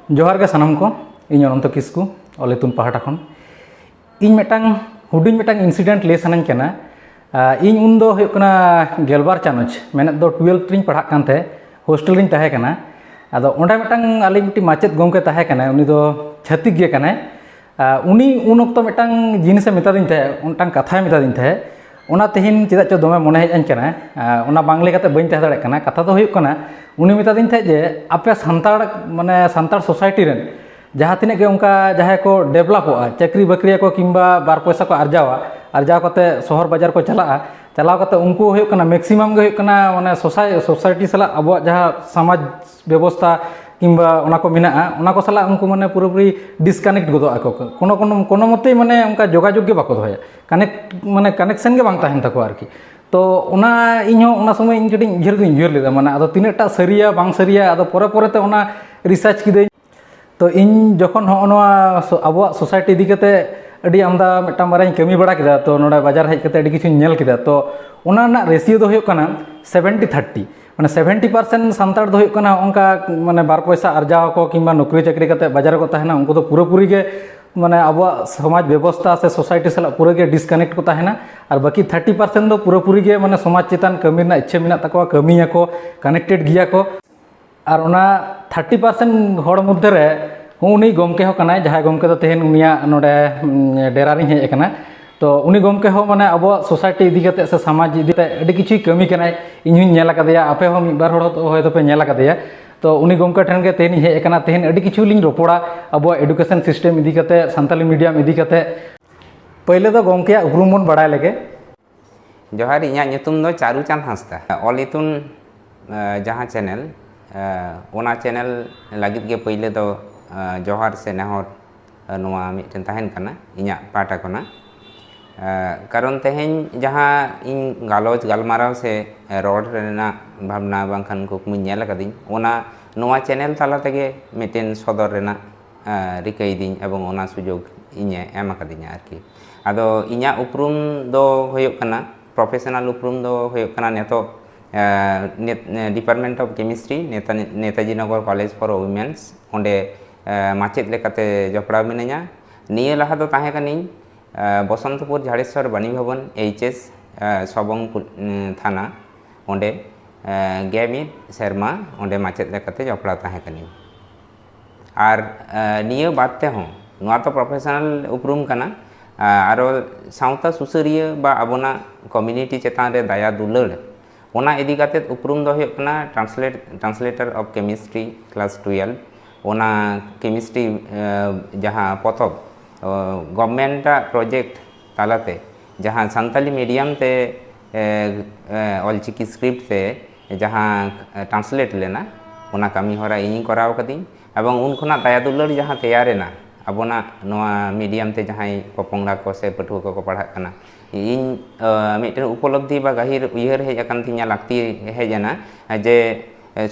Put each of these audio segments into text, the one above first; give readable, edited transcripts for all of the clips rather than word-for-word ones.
जोहार गे सानाम को इन अनंत किस्कू ऑल इतुन पाहटा खन इन मेटांग हुडिंग मेटांग इंसिडेंट ले सानाኝ कना इन उन दो हुयुग कना गेलबार चानच मेने दो 12th रिंग पढ़ा कानते हॉस्टल रिंग ताहे कना आदो ओंडे मेटांग आली मिट्टी माचेद गोमके ताहे कना उनी दो छत्तीक गे कना उनी उन ऑक्तो मेटांग जिनिसे मेता दिन ताहे ओंटांग कथाय मेता दिन ताहे ओना तेहिन चेदा चो दोमे मने हेज आñ कना ओना बांग्ले काते बइन ताहे दाड़े कना कथा दो हुयुग कना उनी मेता दिन ताहे जे आपे सांताड़ माने सांताड़ सोसाइटी रेन जहाँ तीन के उनका जहाँ को डेवलपा चाकरी बाकरी को किंबा बार पैसा को अर्जावा अर्जाव करते शहर बाजार को चला चलाव करते उनको मैक्सिमम गे माने सोसाइटी सला अब जहाँ समाज व्यवस्था किंबा को मेना को सला उनको माने पूरापूरी डिसकानेक्ट गदो को कोनो मते माने उनका जोगाजोग गे बाको दोया कनेक्ट माने कनेक्शन गे बांग ताहेन ताको आरकी तो ओना इño ओना समय इन कटिंग उयहर लेदा माने आदो तिनेटा सरिया बांग सरिया आदो पोरे पोरे ते ओना रिसर्च किदे तो इन जखन अब सोसाइटी इदी कते अड़ी आमदा मिटांग बाराኝ कमी बड़ा किदा तो नोडे बाजार हेज कते अड़ी किछु नेल किदा तो ओना ना रेशियो दो हुयुग कना 70-30 माने 70% सांताड़ दो हुयुग कना ओंका माने बार पैसा अर्जाव को किंबा नौकरी चाकरी कते बाजार को ताहेना उनको तो पूरापूरी गे माने अब समाज व्यवस्था से सोसाइटी सला पूरा गे डिसकानेक्ट को ताहेना और बाकी 30% दो पूरापूरी गे माने समाज चेतन कमी ना इच्छा मेना ताको कमिया को कनेक्टेड गिया को और ओना 30% हर मध्य रे उनी गमके हो कना जहाँ गमके तो तेहन उनिया नोडे डेरा रिं हेज कना तो उनी गमके हो माने अब सोसाइटी इदी कते से समाज इदी ते अडी किछु कमी कना इᱧ हुं नेला कदेया आपे हो मिद बार हड़ होय तो पे नेला कदेया तो उनी गमके ठेन के तेहन हेज कना तेहन अडी किछु लिंग रोपड़ा अब एडुकेशन सिस्टम इदी कते सान्ताली मीडियम इदी कते पहले तो गमके उपरुम बन बाड़ाय लेगे जोहार इᱧᱟᱜ ᱧᱩᱛᱩᱢ ᱫᱚ ᱪᱟᱨᱩᱪᱟᱸᱫ ᱦᱟᱸᱥᱫᱟ ᱚᱞ ᱤᱛᱩᱱ ᱡᱟᱦᱟᱸ ᱪᱮᱱᱮᱞ ओना चैनल लगित गे पहले दो जोहार से नेहर नोआ मिटन तहन कना इña पाटा कना कारण तेहेन जहाँ इन गालोच गालमाराव से रोड रेना भावना बांखान कुकमु नेल कदिन ओना नोआ चैनल ताला तेगे मिटन सदर रेना रिकैदिन एवं ओना सुजोग इñe एम कदिन आरकी आदो इña उपरुम दो होयो कना प्रोफेशनल उपरुम दो होयो कना नेतो department of chemistry Netaji Nagar college for womens ओंडे माचेद लेकाते जपड़ा मिनाña निये लहा दो ताहे कनी बसंतपुर झाड़ेश्वर बानी भवन एचएस सबंग थाना ओंडे गेमिड शर्मा ओंडे माचेद लेकाते जपड़ा ताहे कनी और निये बात ते हो नोआ तो प्रोफेशनल उपरुम कना आरो सावता सुसरिया बा आबोना कम्युनिटी चेतान रे दया दुलड़ ओना इदी काते उपरुम दो हुयुग कना ट्रांसलेटर ऑफ केमिस्ट्री क्लास 12 ओना केमिस्ट्री जहाँ पतब गवर्नमेंट प्रोजेक्ट तालाते जहाँ सान्ताली मीडियम ते ऑलचिकी स्क्रिप्ट ते जहाँ ट्रांसलेट लेना ओना कमी होरा इᱧ कराव कदी एवं उन खुना दया दुलड़ जहाँ तैयारेना अबोना नोआ मीडियम ते जहाँ पपोंगड़ा को से पठुआ को पढ़ा कना इन मिटन उपलब्धि बा गहिर उयहर हेज अकान तिña लाक्ति हेजना जे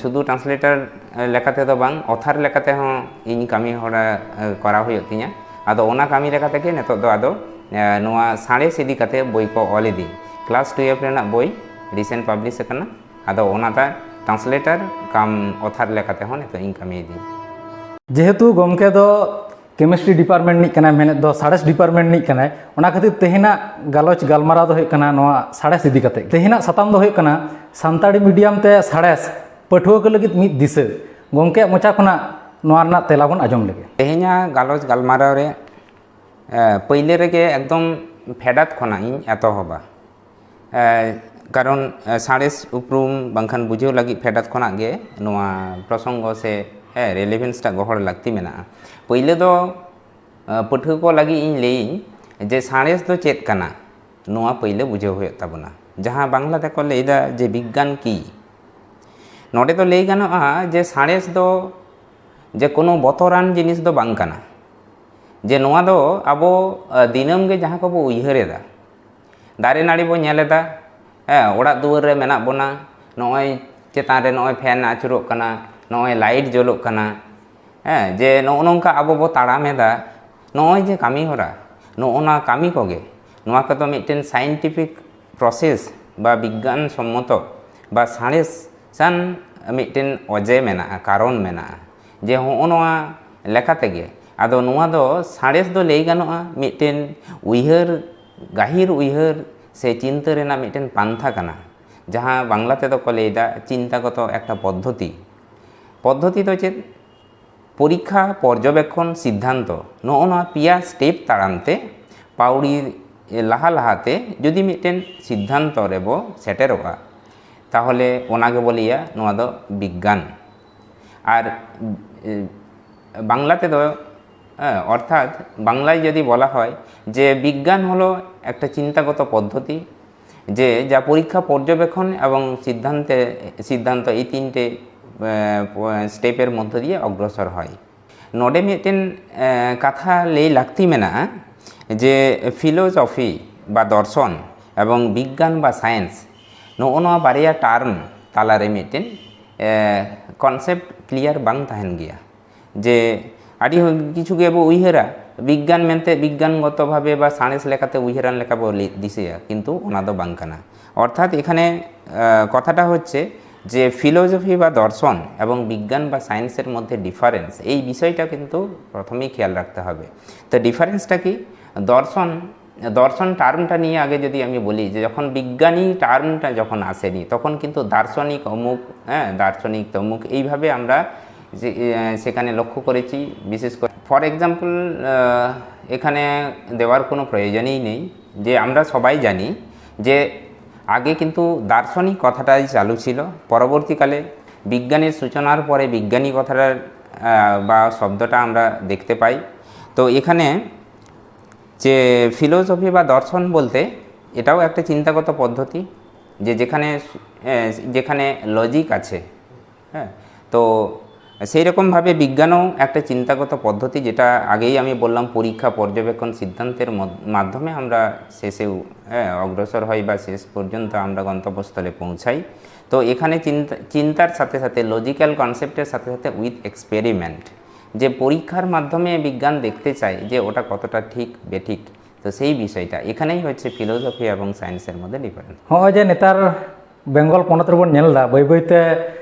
शुधु ट्रांसलेटर लेकाते दो बांग ऑथर लेकाते हो इन कमी होरा करा हुयो तिña आदो ओना कमी लेकाते के नेतो दो आदो नोआ साड़े सिदी काते बोई को ऑलरेडी क्लास 12 रेना बोई रिसेंट पब्लिश कना आदो ओना ता ट्रांसलेटर कम ऑथर लेकाते हो नेतो इन कमी दी जेहेतु गमके दो केमिस्ट्री डिपार्टमेंट निक कना मेने दो साड़ेस डिपार्टमेंट निक कना ओना खातिर तेहिना गालोच गालमारा दो हुयुग कना नोआ साड़ेस इदी कते तेहिना साताम दो हुयुग कना सान्ताड़ी मीडियम ते साड़ेस पठुआ को लगित मिद दिसे गमके मोचा खना नोआ रना तेला बन आजम लेगे तेहेना गालोच गालमारा रे पहिले रेगे एकदम फेडात खना इन एतोहबा कारण साड़ेस उपरुम बांखान बुझेव लगी फेडात खना गे नोआ प्रसंग से रेलेवेंस टा गहड़ लागती मेना पहले दो पठुआ को लगी इन लेइन जे साड़ेस दो चेत कना नोआ पहले बुझेव हुयो ताबना जहाँ बांग्ला ते को लेदा जे विज्ञान की नोडे तो लई गानोआ जे साड़ेस दो जे कोनो बतरान जिनिस दो बांग कना जे नोआ दो आबो दिनम गे जहाँ को बो उयहरेदा दारे नाड़ी बो नेलेदा ओड़ा दुआर रे मेना बोना नोय चेतान रे नोय फैन आचुरोग कना नोय लाइट जलोग कना जे नोंका अब बो ताड़ामेदा नोय जे कमी होरा नोना कमी कोगे नोआ को तो मिटन साइंटिफिक प्रोसेस बा विज्ञान सम्मत बा साड़ेस सान मिटन अजे मेना कारण मेना जे होनोआ লেখা থেকে ᱟᱫᱚ ᱱᱚᱣᱟ ᱫᱚ ᱥᱟᱬᱮᱥ ᱫᱚ ᱞᱟᱹᱭ ᱜᱟᱱᱚᱜᱼᱟ ᱢᱤᱫᱴᱮᱱ ᱩᱭᱦᱟᱹᱨ ᱜᱟᱹᱦᱤᱨ ᱩᱭᱦᱟᱹর ᱥᱮ ᱪᱤᱱᱛᱟᱹ ᱨᱮᱱᱟᱜ ᱢᱤᱫᱴᱮᱱ ᱯᱟᱱᱛᱷᱟ ᱠᱟᱱᱟ ᱡᱟᱦᱟᱸ ᱵᱟᱝᱞᱟ ᱛᱮᱫᱚ ᱠᱚ ᱞᱟᱹᱭᱫᱟ চিন্তাগত একটা পদ্ধতি ᱫᱚ ᱪᱮᱫ পরীক্ষা পর্যবেক্ষণ সিদ্ধান্ত নয় নয় পিয়া স্টেপ তাড়ামতে পাউড়ি লাহা লাহাতে যদি মিটেন সিদ্ধান্ত রেব সেটেরোগা তাহলে ওনাকে বলিয়া নোয়া দো বিজ্ঞান আর বাংলাতে তো অর্থাৎ বাংলায় যদি বলা হয় যে বিজ্ঞান হলো একটা চিন্তাগত পদ্ধতি যে যা পরীক্ষা পর্যবেক্ষণ এবং সিদ্ধান্ত এই তিনটে স্টেপের মধ্য দিয়ে অগ্রসর হয় নডে মিটেন কথা লেই লাক্তি মেনা যে ফিলোসফি বা দর্শন এবং বিজ্ঞান বা সায়েন্স নয় বারিয়া টার্ম তালারে মিটেন কনসেপ্ট ক্লিয়ার বাং তাহেন গিয়া যে আদি কিছু গেবো উইহেরা বিজ্ঞান মেনতে বিজ্ঞানগতভাবে বা সায়েন্স লেখাতে উইহেরান লেখা বলি দিছেয়া কিন্তু ওনা দো বাং কানা অর্থাৎ এখানে কথাটা হচ্ছে যে ফিলোসফি বা দর্শন এবং বিজ্ঞান বা সায়েন্সের মধ্যে ডিফারেন্স এই বিষয়টা কিন্তু প্রথমেই খেয়াল রাখতে হবে তো ডিফারেন্সটা কি দর্শন টার্মটা নিয়ে আগে যদি আমি বলি যে যখন বিজ্ঞানী টার্মটা যখন আসেনি তখন কিন্তু দার্শনিক অমুক দার্শনিক তমুক এইভাবে আমরা সেখানে লক্ষ্য করেছি বিশেষ করে ফর এক্সাম্পল এখানে দেওয়ার কোনো প্রয়োজনই নেই যে আমরা সবাই জানি যে আগে কিন্তু দার্শনিক কথাটাই চালু ছিল পরবর্তীকালে বিজ্ঞানের সূচনার পরে বিজ্ঞানী কথাটার বা শব্দটা আমরা দেখতে পাই তো এখানে যে ফিলোসফি বা দর্শন বলতে এটাও একটা চিন্তাগত পদ্ধতি যে যেখানে লজিক আছে হ্যাঁ তো সেই রকমভাবে বিজ্ঞানও একটা চিন্তাগত পদ্ধতি যেটা আগেই আমি বললাম পরীক্ষা পর্যবেক্ষণ সিদ্ধান্তের মাধ্যমে আমরা শেষেও অগ্রসর হই বা শেষ পর্যন্ত আমরা গন্তব্যস্থলে পৌঁছাই তো এখানে চিন্তার সাথে সাথে লজিক্যাল কনসেপ্টের সাথে সাথে উইথ এক্সপেরিমেন্ট যে পরীক্ষার মাধ্যমে বিজ্ঞান দেখতে চায় যে ওটা কতটা ঠিক বেঠিক তো সেই বিষয়টা এখানেই হচ্ছে ফিলোসফি এবং সায়েন্সের মধ্যে ডিফারেন্স হয় যে নেতার বেঙ্গল পনत ᱨᱮᱵᱚᱱ ᱧᱮᱞ ᱫᱟ ᱵᱟᱹᱭ ᱵᱟᱹᱭᱛᱮ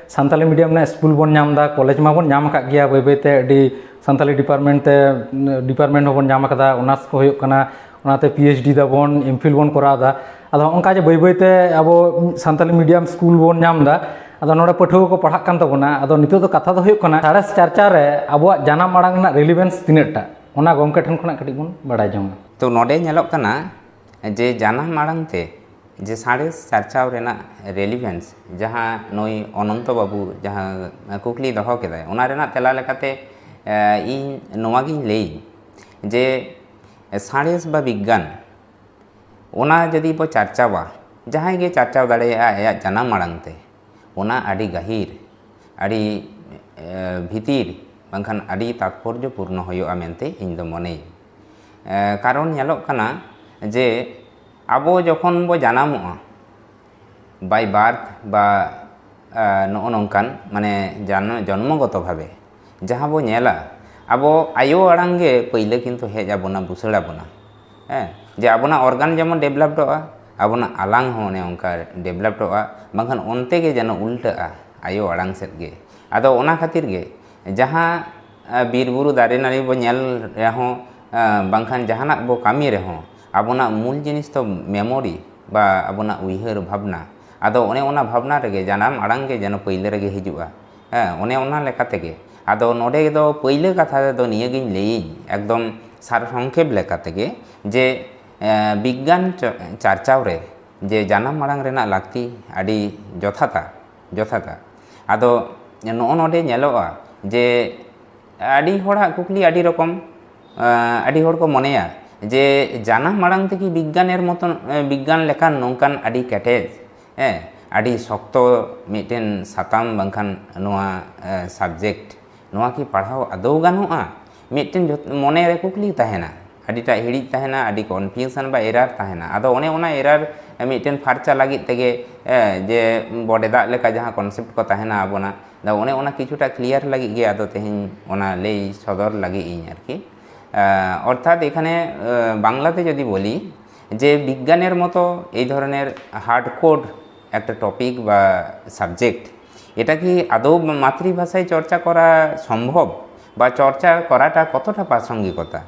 ᱥᱟᱱᱛᱟᱞᱤ ᱢᱤᱰᱤᱭᱟᱢ ᱨᱮᱱᱟᱜ ᱥᱠᱩᱞ ᱵᱚᱱ ᱧᱟᱢ ᱫᱟ ᱠᱚᱞᱮᱡᱽ ᱢᱟᱵᱚᱱ ᱧᱟᱢ ᱟᱠᱟᱫ ᱜᱮᱭᱟ ᱵᱟᱹᱭ ᱵᱟᱹᱭᱛᱮ ᱟᱹᱰᱤ ᱥᱟᱱᱛᱟᱞᱤ ᱰᱤᱯᱟᱨᱴᱢᱮন্ᱴ ᱦᱚᱸᱵᱚᱱ ᱧᱟᱢ ᱟᱠᱟᱫᱟ ᱚᱱᱟᱨᱥ ᱠᱚ ᱦᱩᱭᱩᱜ ᱠᱟᱱᱟ ᱚᱱᱟᱛᱮ PhD ᱫᱟᱵᱚᱱ ᱮᱢᱯᱷᱤᱞ ᱵᱚᱱ ᱠᱚᱨᱟᱣ ᱫᱟ ᱟᱫᱚ ᱚᱱᱠᱟ ᱡᱮ ᱵᱟᱹᱭ ᱵᱟᱹᱭᱛᱮ ᱟᱵᱚ ᱥᱟᱱᱛᱟᱞᱤ ᱢᱤᱰᱤᱭᱟᱢ ᱥᱠᱩᱞ ᱵᱚᱱ ᱧᱟᱢ ᱫᱟ ᱟᱫᱚ ᱱᱚᱰᱮ ᱯᱟᱹᱴᱷᱩᱣᱟᱹ ᱠᱚ ᱯᱟᱲᱦᱟᱜ ᱠᱟᱱ ᱛᱟᱵᱚᱱᱟ ᱟᱫᱚ ᱱᱤᱛᱚᱜ ᱫᱚ ᱠᱟᱛᱷᱟ ᱫᱚ ᱦᱩᱭᱩᱜ ᱠᱟᱱᱟ ᱥᱟᱬᱮᱥ ᱪᱟᱨᱪᱟ ᱨᱮ ᱟᱵᱚᱣᱟᱜ ᱡᱟᱱᱟᱢ ᱟᱲᱟᱝ ᱨᱮᱱᱟᱜ ᱨᱤᱞᱤᱵᱷᱮন্স ᱛᱤᱱᱟᱹᱜ ᱴᱟ ᱚᱱᱟ ᱜᱚᱢᱠᱮ ᱴᱷᱮᱱ ᱠᱷᱚᱱᱟᱜ ᱠᱟᱹᱴᱤᱡ ᱵᱚᱱ ᱵᱟᱲᱟᱭ ᱡᱚᱝᱟ তো নডে ᱧᱮᱞᱚᱜ ᱠᱟᱱᱟ যে জানাম আড়াংতে যে সাᱬᱮᱥ ᱪᱟᱨᱪᱟᱣ ᱨᱮᱱᱟᱜ রেলিভেন্স ᱡᱟᱦᱟᱸ ᱱᱩᱭ অনন্ত বাবু ᱡᱟᱦᱟᱸ ᱠᱩᱠᱞᱤ ᱫᱚᱦᱚ ᱠᱮᱫᱟᱭ ᱚᱱᱟ ᱨᱮᱱᱟᱜ ᱛᱮᱞᱟ ᱞᱮᱠᱟᱛᱮ ᱤᱧ ᱱᱚᱣᱟᱜᱤᱧ ᱞᱟᱹᱭ যে সাᱬᱮᱥ বা বিজ্ঞান ওনা যদি বো চর্চাওয়া ᱡᱟᱦᱟᱸᱭ ᱜᱮ ᱪᱟᱨᱪᱟᱣ ᱫᱟᱲᱮᱭᱟᱜᱼᱟ ᱟᱭᱟᱜ ᱡᱟᱱᱟᱢ ᱟᱲᱟᱝᱛᱮ ᱚᱱᱟ ᱟᱹᱰᱤ ᱜᱟᱹᱦᱤᱨ ᱟᱹᱰᱤ ᱵᱷᱤᱛᱤᱨ ᱵᱟᱝᱠᱷᱟᱱ ᱟᱹᱰᱤ ᱛᱟৎᱯᱚᱨᱡᱚᱯᱩᱨᱱᱚ ᱦᱩᱭᱩᱜᱼᱟ ᱢᱮᱱᱛᱮ ᱤᱧ ᱫᱚ ᱢᱚᱱᱮᱭ ᱠᱟᱨᱚᱱ ᱧᱮᱞᱚᱜ ᱠᱟᱱᱟ যে ᱟᱵᱚ ᱡᱚᱠᱷᱚᱱ ᱵᱚ ᱡᱟᱱᱟᱢᱚᱜᱼᱟ বাই বার্থ বা নᱚᱜᱼᱚ ᱱᱚᱝᱠᱟᱱ মানে জন্মগতভাবে ᱡᱟᱦᱟᱸ ᱵᱚ ᱧᱮᱞᱟ ᱟᱵᱚ ᱟᱭᱳ ᱟᱲᱟᱝ ᱜᱮ ᱯᱳᱭᱞᱳ ᱠᱤᱱᱛᱩ ᱦᱮᱡ ᱟᱵᱚᱱᱟ ᱵᱩᱥᱟᱹᱲ ᱟᱵᱚᱱᱟ ᱦᱮᱸ ᱡᱮ ᱟᱵᱚᱱᱟᱜ ᱚᱨᱜᱟᱱ ᱡᱮᱢᱚᱱ ᱰᱮᱵᱷᱞᱚᱯᱰᱚᱜᱼᱟ ᱟᱵᱚᱱᱟᱜ ᱟᱞᱟᱝ ᱦᱚᱸ ᱚᱱᱮ ᱚᱱᱠᱟ ᱰᱮᱵᱷᱞᱚᱯᱰᱚᱜᱼᱟ ᱵᱟᱝᱠᱷᱟᱱ ᱚᱱᱛᱮ ᱜᱮ ᱡᱮᱱᱚ ᱩᱞᱴᱟᱹᱜᱼᱟ ᱟᱭᱳ ᱟᱲᱟᱝ ᱥᱮᱫ ᱜᱮ ᱟᱫᱚ ᱚᱱᱟ ᱠᱷᱟᱹᱛᱤᱨ ᱜᱮ ᱡᱟᱦᱟᱸ ᱵᱤᱨ ᱵᱩᱨᱩ ᱫᱟᱨᱮ ᱱᱟᱹᱲᱤ ᱵᱚ ᱧᱮᱞ ᱨᱮᱦᱚᱸ ᱵᱟᱝᱠᱷᱟᱱ ᱡᱟᱦᱟᱱᱟᱜ ᱵᱚ ᱠᱟᱹᱢᱤ ᱨᱮᱦᱚᱸ ᱟᱵᱚᱱᱟᱜ ᱢᱩᱞ জিনিস ᱫᱚ ᱢᱮᱢᱳরি বা ᱟᱵᱚᱱᱟᱜ ᱩᱭᱦᱟᱹᱨ ᱵᱷᱟᱵᱽᱱᱟ ᱟᱫᱚ ᱚᱱᱮ ᱚᱱᱟ ᱵᱷᱟᱵᱽᱱᱟ ᱨᱮᱜᱮ ᱡᱟᱱᱟᱢ ᱟᱲᱟᱝ ᱜᱮ ᱡᱮᱱᱚ ᱯᱳᱭᱞᱳ ᱨᱮᱜᱮ ᱦᱤᱡᱩᱜᱼᱟ ᱚᱱᱮ ᱚᱱᱟ ᱞᱮᱠᱟ ᱛᱮᱜᱮ ᱟᱫᱚ ᱱᱚᱰᱮ ᱫᱚ ᱯᱳᱭᱞᱳ ᱠᱟᱛᱷᱟ ᱫᱚ ᱱᱤᱭᱟᱹᱜᱤᱧ ᱞᱟᱹᱭᱟᱹᱧ ᱮᱠᱫᱚᱢ ᱥᱟᱨᱥᱚᱝক্ষᱮᱯ ᱞᱮᱠᱟ ᱛᱮᱜᱮ ᱡᱮ বিজ্ঞান চর্চাও রে যে জানাম আড়াং রেনাᱜ ᱞᱟᱹᱠᱛᱤ ᱟᱹᱰᱤ ᱡᱚᱛᱷᱟᱛᱟ ᱟᱫᱚ ᱱᱚᱜᱼᱚ ᱱᱚᱰᱮ ᱧᱮᱞᱚᱜᱼᱟ ᱡᱮ ᱟᱹᱰᱤ ᱦᱚᱲᱟᱜ ᱠᱩᱠᱞᱤ ᱟᱹᱰᱤ ᱨᱚᱠᱚᱢ ᱟᱹᱰᱤ ᱦᱚᱲ ᱠᱚ ᱢᱚᱱᱮᱭᱟ যে জানাম আড়াং থেকে বিজ্ঞানের মতন বিজ্ঞান লেখান নৌকান আডি ক্যাটেজ আডি শক্ত মিটেন সাতাম বাংখান নোয়া সাবজেক্ট নোয়া কি পড়াও আদৌ গানোগᱼᱟ মিটেন মনে রে কুকলি তাহেনা আডিটা হিড়িজ তাহেনা আডি কনফিউশন বা এরার তাহেনা আদো অনে ওনা এরার মিটেন ফারচা লাগি থেকে যে বডে দাগ লেকা যাহা কনসেপ্ট কো তাহেনা আবনা দা অনে ওনা কিছুটা ক্লিয়ার লাগি গিয়া আদো তেহিন ওনা লেই সদর লাগি ইñ আর কি অর্থাৎ এখানে বাংলাতে যদি বলি যে বিজ্ঞানের মতো এই ধরনের হার্ডকোর একটা টপিক বা সাবজেক্ট এটা কি আদৌ মাতৃভাষায় চর্চা করা সম্ভব বা চর্চা করাটা কতটা প্রাসঙ্গিকতা,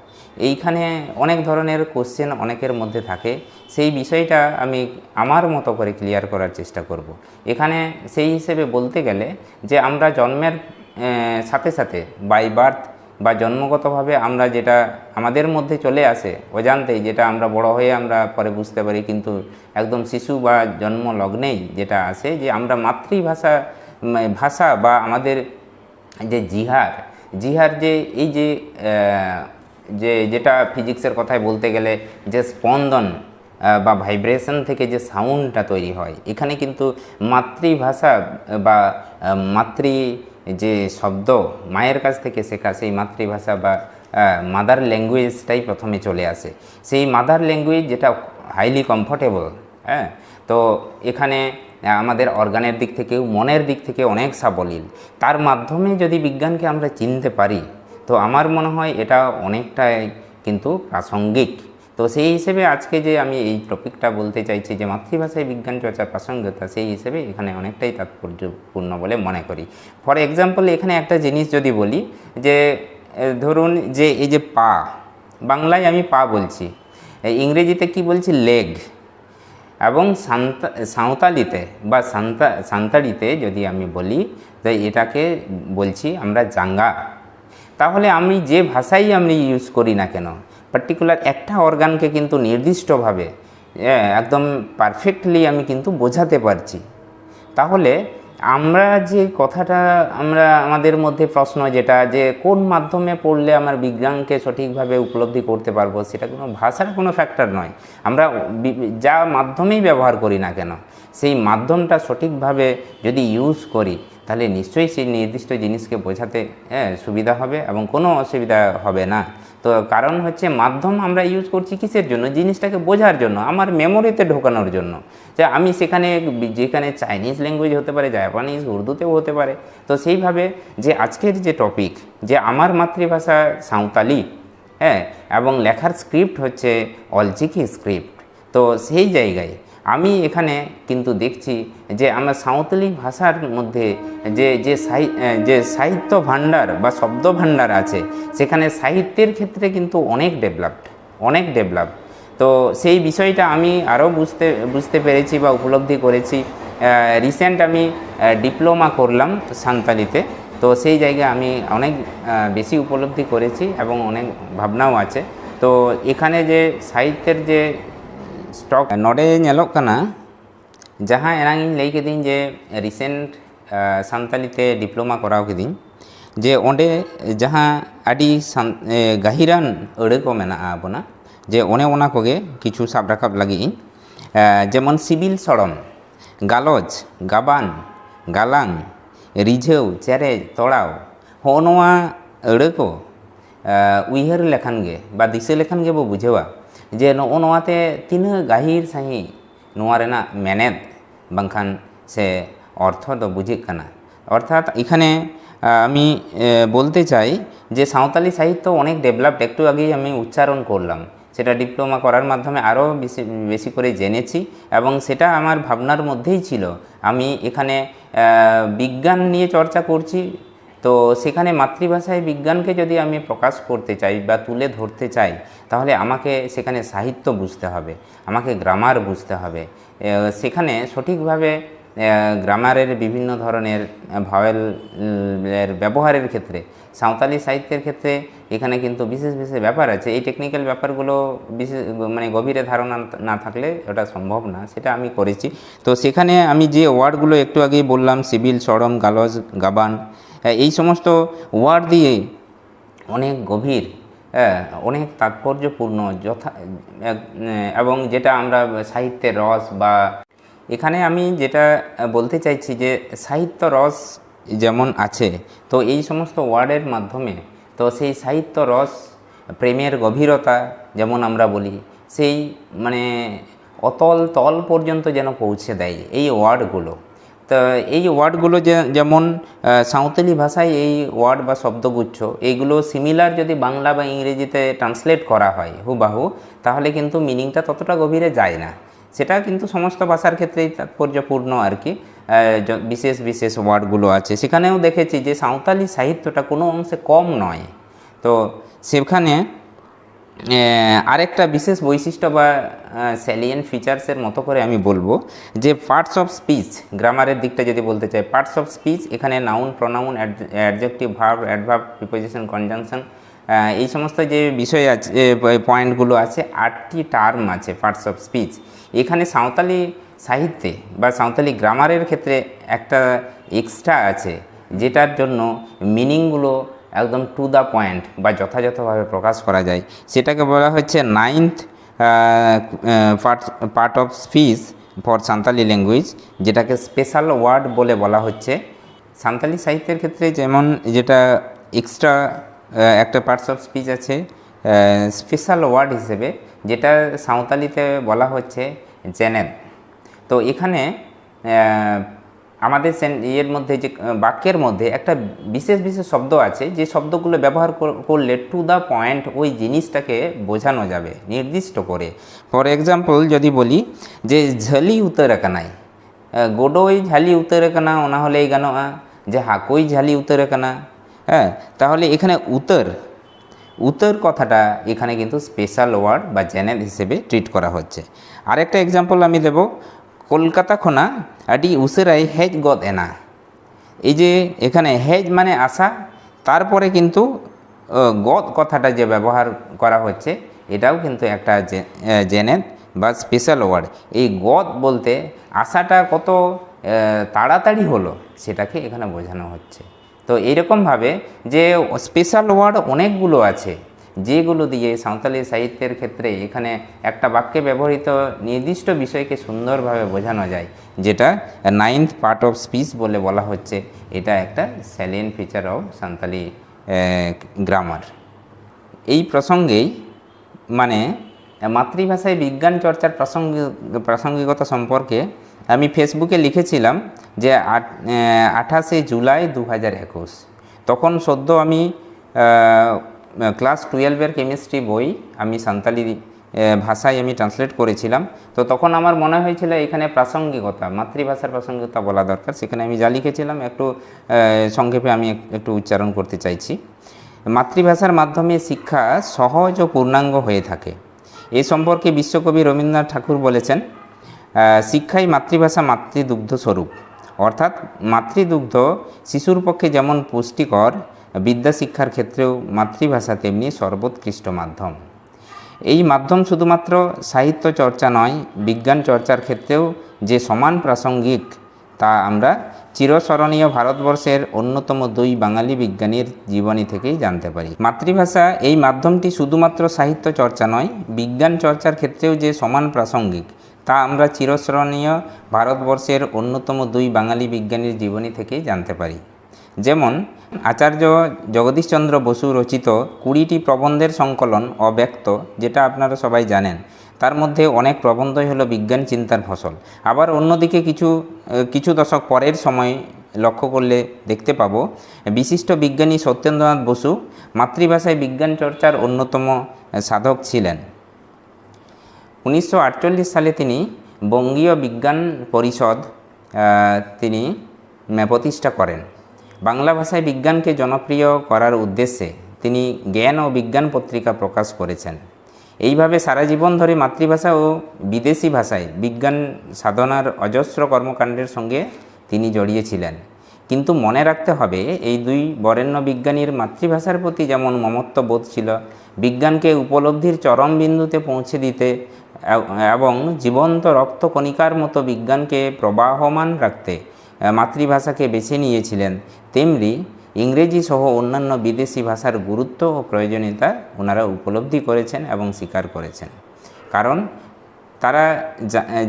এইখানে অনেক ধরনের কোশ্চেন অনেকের মধ্যে থাকে। সেই বিষয়টা আমি আমার মতো করে ক্লিয়ার করার চেষ্টা করব। এখানে সেই হিসেবে বলতে গেলে যে আমরা জন্মের সাথে সাথে বাই বার্থ বা জন্মগতভাবে আমরা যেটা আমাদের মধ্যে চলে আসে অজান্তেই, যেটা আমরা বড় হয়ে আমরা পরে বুঝতে পারি, কিন্তু একদম শিশু বা জন্ম লগ্নেই যেটা আসে যে আমরা মাতৃভাষা ভাষা বা আমাদের যে জিহার যে এই যে যেটা ফিজিক্সের কথায় বলতে গেলে যে স্পন্দন বা ভাইব্রেশন থেকে যে সাউন্ডটা তৈরি হয়, এখানে কিন্তু মাতৃভাষা বা মাতৃ যে শব্দ মায়ের কাছ থেকে শেখা, সেই মাতৃভাষা বা মাদার ল্যাঙ্গুয়েজটাই প্রথমে চলে আসে। সেই মাদার ল্যাঙ্গুয়েজ যেটা হাইলি কমফোর্টেবল, হ্যাঁ, তো এখানে আমাদের অর্গানের দিক থেকেও মনের দিক থেকে অনেক সাবলীল। তার মাধ্যমে যদি বিজ্ঞানকে আমরা চিনতে পারি, তো আমার মনে হয় এটা অনেকটাই কিন্তু প্রাসঙ্গিক। তো সেই হিসেবে আজকে যে আমি এই টপিকটা বলতে চাইছি যে মাতৃভাষায় বিজ্ঞান চর্চার প্রাসঙ্গিকতা, সেই হিসেবে এখানে অনেকটাই তাৎপর্যপূর্ণ বলে মনে করি। ফর এক্সাম্পল, এখানে একটা জিনিস যদি বলি যে ধরুন যে এই যে পা, বাংলায় আমি পা বলছি, ইংরেজিতে কি বলছি লেগ, এবং সাঁওতালিতে বা সান্তাড়িতে যদি আমি বলি তো এটাকে বলছি আমরা জাঙ্গা। তাহলে আমি যে ভাষাই আমি ইউজ করি না কেন, পার্টিকুলার একটা অর্গানকে কিন্তু নির্দিষ্টভাবে একদম পারফেক্টলি আমি কিন্তু বোঝাতে পারছি। তাহলে আমরা যে কথাটা আমাদের মধ্যে প্রশ্ন যেটা যে কোন মাধ্যমে পড়লে আমার বিজ্ঞানকে সঠিকভাবে উপলব্ধি করতে পারবো, সেটা কোনো ভাষার কোনো ফ্যাক্টর নয়। আমরা যা মাধ্যমেই ব্যবহার করি না কেন, সেই মাধ্যমটা সঠিকভাবে যদি ইউজ করি, তাহলে নিশ্চয়ই সেই নির্দিষ্ট জিনিসকে বোঝাতে সুবিধা হবে এবং কোনো অসুবিধা হবে না। তো কারণ হচ্ছে মাধ্যম আমরা ইউজ করছি কিসের জন্য, জিনিসটাকে বোঝার জন্য, আমার মেমোরিতে ঢোকানোর জন্য। যে আমি যেখানে চাইনিজ ল্যাঙ্গুয়েজ হতে পারে, জাপানিজ, উর্দুতেও হতে পারে। তো সেইভাবে যে আজকের যে টপিক, যে আমার মাতৃভাষা সাঁওতালি, হ্যাঁ, এবং লেখার স্ক্রিপ্ট হচ্ছে অলচিকি স্ক্রিপ্ট। তো সেই জায়গায় আমি এখানে কিন্তু দেখছি যে আমরা সাঁওতালি ভাষার মধ্যে যে সাহিত্য ভাণ্ডার বা শব্দ ভাণ্ডার আছে, সেখানে সাহিত্যের ক্ষেত্রে কিন্তু অনেক ডেভেলপ। তো সেই বিষয়টা আমি আরও বুঝতে পেরেছি বা উপলব্ধি করেছি। রিসেন্ট আমি ডিপ্লোমা করলাম সাঁওতালিতে, তো সেই জায়গায় আমি অনেক বেশি উপলব্ধি করেছি এবং অনেক ভাবনাও আছে। তো এখানে যে সাহিত্যের যে স্টক নডে ñeloᱜ ᱠᱟᱱᱟ, ᱡᱟᱦᱟᱸ ᱮᱱᱟᱝ ᱤᱧ ᱞᱟᱹᱭ ᱠᱤᱫᱤᱧ ᱡᱮ রিসেন্ট ᱥᱟᱱᱛᱟᱞᱤᱛᱮ ᱰᱤᱯᱞᱳᱢᱟ ᱠᱚᱨᱟᱣ ᱠᱤᱫᱤᱧ, যে ᱚᱸᱰᱮ ᱡᱟᱦᱟᱸ ᱟᱹᱰᱤ ᱜᱟᱹᱦᱤᱨᱟᱱ ᱟᱹᱲᱟᱹ ᱠᱚ ᱢᱮᱱᱟᱜᱼᱟ ᱟᱵᱚᱱᱟᱜ, যে ᱚᱱᱟ ᱠᱚᱜᱮ ᱠᱤᱪᱷᱩ ᱥᱟᱵ ᱨᱟᱠᱟᱵ ᱞᱟᱹᱜᱤᱫ ᱤᱧ, যেমন সিবিল সড়ম, গালজ, গাবান, গালাং, রিঝᱟᱹᱣ, চেরেজ, তড়াও, ᱦᱚᱸᱜᱼᱚ ᱱᱚᱣᱟ ᱟᱹᱲᱟᱹ ᱠᱚ ᱩᱭᱦᱟᱹᱨ ᱞᱮᱠᱷᱟᱱ ᱜᱮ ᱵᱟ ᱫᱤᱥᱟᱹ ᱞᱮᱠᱷᱟᱱ ᱜᱮ ᱵᱚ ᱵᱩᱡᱷᱟᱹᱣᱟ যে ᱱᱚᱜᱼᱚ ᱱᱚᱣᱟতে ᱛᱤᱱᱟᱹᱜ ᱜᱟᱹᱦᱤᱨ ᱥᱟᱺᱦᱤᱡ ᱱᱚᱣᱟ ᱨᱮᱱᱟᱜ ᱢᱮᱱᱮᱫ ᱵᱟᱝᱠᱷᱟᱱ সে অর্থ তো বুঝিক কানা। অর্থাৎ এখানে আমি বলতে চাই যে সাঁওতালি সাহিত্য অনেক ডেভেলপড, একটু আগেই আমি উচ্চারণ করলাম, সেটা ডিপ্লোমা করার মাধ্যমে আরও বেশি করে জেনেছি এবং সেটা আমার ভাবনার মধ্যেই ছিল। আমি এখানে বিজ্ঞান নিয়ে চর্চা করছি, তো সেখানে মাতৃভাষায় বিজ্ঞানকে যদি আমি প্রকাশ করতে চাই বা তুলে ধরতে চাই, তাহলে আমাকে সেখানে সাহিত্য বুঝতে হবে, আমাকে গ্রামার বুঝতে হবে। সেখানে সঠিকভাবে গ্রামারের বিভিন্ন ধরনের ভাওয়েলের ব্যবহারের ক্ষেত্রে সাঁওতালি সাহিত্যের ক্ষেত্রে এখানে কিন্তু বিশেষ ব্যাপার আছে। এই টেকনিক্যাল ব্যাপারগুলো বিশেষ গভীরে ধারণা না থাকলে ওটা সম্ভব না, সেটা আমি করেছি। তো সেখানে আমি যে ওয়ার্ডগুলো একটু আগেই বললাম, সিবিল, সড়ম, গালজ, গাবান, এই সমস্ত ওয়ার্ড দিয়ে অনেক গভীর, অনেক তাৎপর্যপূর্ণ এবং যেটা আমরা সাহিত্যের রস বা এখানে আমি যেটা বলতে চাইছি যে সাহিত্য রস যেমন আছে, তো এই সমস্ত ওয়ার্ডের মাধ্যমে তো সেই সাহিত্য রস, প্রেমের গভীরতা যেমন আমরা বলি, সেই অতল তল পর্যন্ত যেন পৌঁছে দেয় এই ওয়ার্ডগুলো। তো এই ওয়ার্ডগুলো যেমন সাঁওতালি ভাষায় এই ওয়ার্ড বা শব্দগুচ্ছ, এইগুলো সিমিলার যদি বাংলা বা ইংরেজিতে ট্রান্সলেট করা হয় হুবাহু, তাহলে কিন্তু মিনিংটা ততটা গভীরে যায় না। সেটা কিন্তু সমস্ত ভাষার ক্ষেত্রেই তাৎপর্যপূর্ণ আর কি। বিশেষ বিশেষ ওয়ার্ডগুলো আছে, সেখানেও দেখেছি যে সাঁওতালি সাহিত্যটা কোনো অংশে কম নয়। তো সেখানে আরেকটা বিশেষ বৈশিষ্ট্য বা স্যালিয়েন্ট ফিচার্সের মতো করে আমি বলবো যে পার্টস অফ স্পিচ, গ্রামারের দিকটা যদি বলতে চাই, পার্টস অফ স্পিচ এখানে noun, pronoun, adjective, verb, adverb, preposition, conjunction, এই সমস্ত যে বিষয় আছে, পয়েন্টগুলো আছে, 8টি টার্ম আছে পার্টস অফ স্পিচ। এখানে সাঁওতালি সাহিত্যে বা সাঁওতালি গ্রামারের ক্ষেত্রে একটা এক্সট্রা আছে, যেটার জন্য মিনিংগুলো একদম টু দ্য পয়েন্ট বা যথাযথভাবে প্রকাশ করা যায়। সেটাকে বলা হচ্ছে 9th part of speech for Santali language, যেটাকে স্পেশাল ওয়ার্ড বলে বলা হচ্ছে। সাঁওতালি সাহিত্যের ক্ষেত্রে যেমন যেটা এক্সট্রা একটা পার্টস অফ স্পিচ আছে স্পেশাল ওয়ার্ড হিসেবে, যেটা সাঁওতালিতে বলা হচ্ছে জেনেদ। তো এখানে আমাদের এর মধ্যে যে বাক্যের মধ্যে একটা বিশেষ বিশেষ শব্দ আছে, যে শব্দগুলো ব্যবহার করলে টু দ্য পয়েন্ট ওই জিনিসটাকে বোঝানো যাবে নির্দিষ্ট করে। ফর এক্সাম্পল যদি বলি যে ঝালি উতরে কানাই, গোডোই ঝালি উতরে কানা, ওনা হলে এই গানোয়া যে হাকই ঝালি উতরে কানা। হ্যাঁ, তাহলে এখানে উত্তর কথাটা এখানে কিন্তু স্পেশাল ওয়ার্ড বা জেনেদ হিসেবে ট্রিট করা হচ্ছে। আরেকটা এক্সাম্পল আমি দেব, কলকাতা খোনা আডি উসেরাই হেজ গদ এনা। এই যে এখানে হেজ মানে আসা, তারপরে কিন্তু গদ কথাটা যে ব্যবহার করা হচ্ছে, এটাও কিন্তু একটা জেনেদ বা স্পেশাল ওয়ার্ড। এই গদ বলতে আশাটা কত তাড়াতাড়ি হলো সেটাকে এখানে বোঝানো হচ্ছে। তো এইরকমভাবে যে স্পেশাল ওয়ার্ড অনেকগুলো আছে, যেগুলো দিয়ে সাঁওতালি সাহিত্যের ক্ষেত্রে এখানে একটা বাক্যে ব্যবহৃত নির্দিষ্ট বিষয়কে সুন্দরভাবে বোঝানো যায়, যেটা 9th পার্ট অফ স্পিচ বলে বলা হচ্ছে। এটা একটা salient feature of Santali grammar. এই প্রসঙ্গেই মানে মাতৃভাষায় বিজ্ঞান চর্চার প্রাসঙ্গিকতা সম্পর্কে আমি ফেসবুকে লিখেছিলাম যে 28শে জুলাই 2021, তখন সদ্য আমি ক্লাস 12-এর কেমিস্ট্রি বই আমি সাঁওতালি ভাষায় আমি ট্রান্সলেট করেছিলাম। তো তখন আমার মনে হয়েছিল এখানে প্রাসঙ্গিকতা, মাতৃভাষার প্রাসঙ্গিকতা বলা দরকার। সেখানে আমি যা লিখেছিলাম একটু সংক্ষেপে আমি একটু উচ্চারণ করতে চাইছি। মাতৃভাষার মাধ্যমে শিক্ষা সহজ ও পূর্ণাঙ্গ হয়ে থাকে। এ সম্পর্কে বিশ্বকবি রবীন্দ্রনাথ ঠাকুর বলেছেন, শিক্ষাই মাতৃভাষা মাতৃদুগ্ধ স্বরূপ। অর্থাৎ মাতৃদুগ্ধ শিশুর পক্ষে যেমন পুষ্টিকর, বিদ্যা শিক্ষার ক্ষেত্রেও মাতৃভাষা তেমনি সর্বোৎকৃষ্ট মাধ্যম। এই মাধ্যম শুধুমাত্র সাহিত্য চর্চা নয়, বিজ্ঞান চর্চার ক্ষেত্রেও যে সমান প্রাসঙ্গিক তা আমরা চিরস্মরণীয় ভারতবর্ষের অন্যতম 2 বাঙালি বিজ্ঞানীর জীবনী থেকেই জানতে পারি। মাতৃভাষা এই মাধ্যমটি শুধুমাত্র সাহিত্য চর্চা নয়, বিজ্ঞান চর্চার ক্ষেত্রেও যে সমান প্রাসঙ্গিক তা আমরা চিরস্মরণীয় ভারতবর্ষের অন্যতম 2 বাঙালি বিজ্ঞানীর জীবনী থেকেই জানতে পারি। যেমন আচার্য জগদীশচন্দ্র বসু রচিত 20টি প্রবন্ধের সংকলন অব্যক্ত, যেটা আপনারা সবাই জানেন, তার মধ্যে অনেক প্রবন্ধই হলো বিজ্ঞান চিন্তার ফসল। আবার অন্যদিকে কিছু দশক পরের সময় লক্ষ্য করলে দেখতে পাবো বিশিষ্ট বিজ্ঞানী সত্যেন্দ্রনাথ বসু মাতৃভাষায় বিজ্ঞান চর্চার অন্যতম সাধক ছিলেন। 1948 সালে তিনি বঙ্গীয় বিজ্ঞান পরিষদ তিনি প্রতিষ্ঠা করেন। বাংলা ভাষায় বিজ্ঞানকে জনপ্রিয় করার উদ্দেশ্যে তিনি জ্ঞান ও বিজ্ঞান পত্রিকা প্রকাশ করেছেন। এইভাবে সারা জীবন ধরে মাতৃভাষা ও বিদেশি ভাষায় বিজ্ঞান সাধনার অজস্র কর্মকাণ্ডের সঙ্গে তিনি জড়িয়েছিলেন। কিন্তু মনে রাখতে হবে, এই 2 বরেণ্য বিজ্ঞানীর মাতৃভাষার প্রতি যেমন মমত্ব বোধ ছিল, বিজ্ঞানকে উপলব্ধির চরম বিন্দুতে পৌঁছে দিতে এবং জীবন্ত রক্তকণিকার মতো বিজ্ঞানকে প্রবাহমান রাখতে মাতৃভাষাকে বেছে নিয়েছিলেন, তেমনি ইংরেজি সহ অন্যান্য বিদেশি ভাষার গুরুত্ব ও প্রয়োজনীয়তা ওনারা উপলব্ধি করেছেন এবং স্বীকার করেছেন। কারণ তারা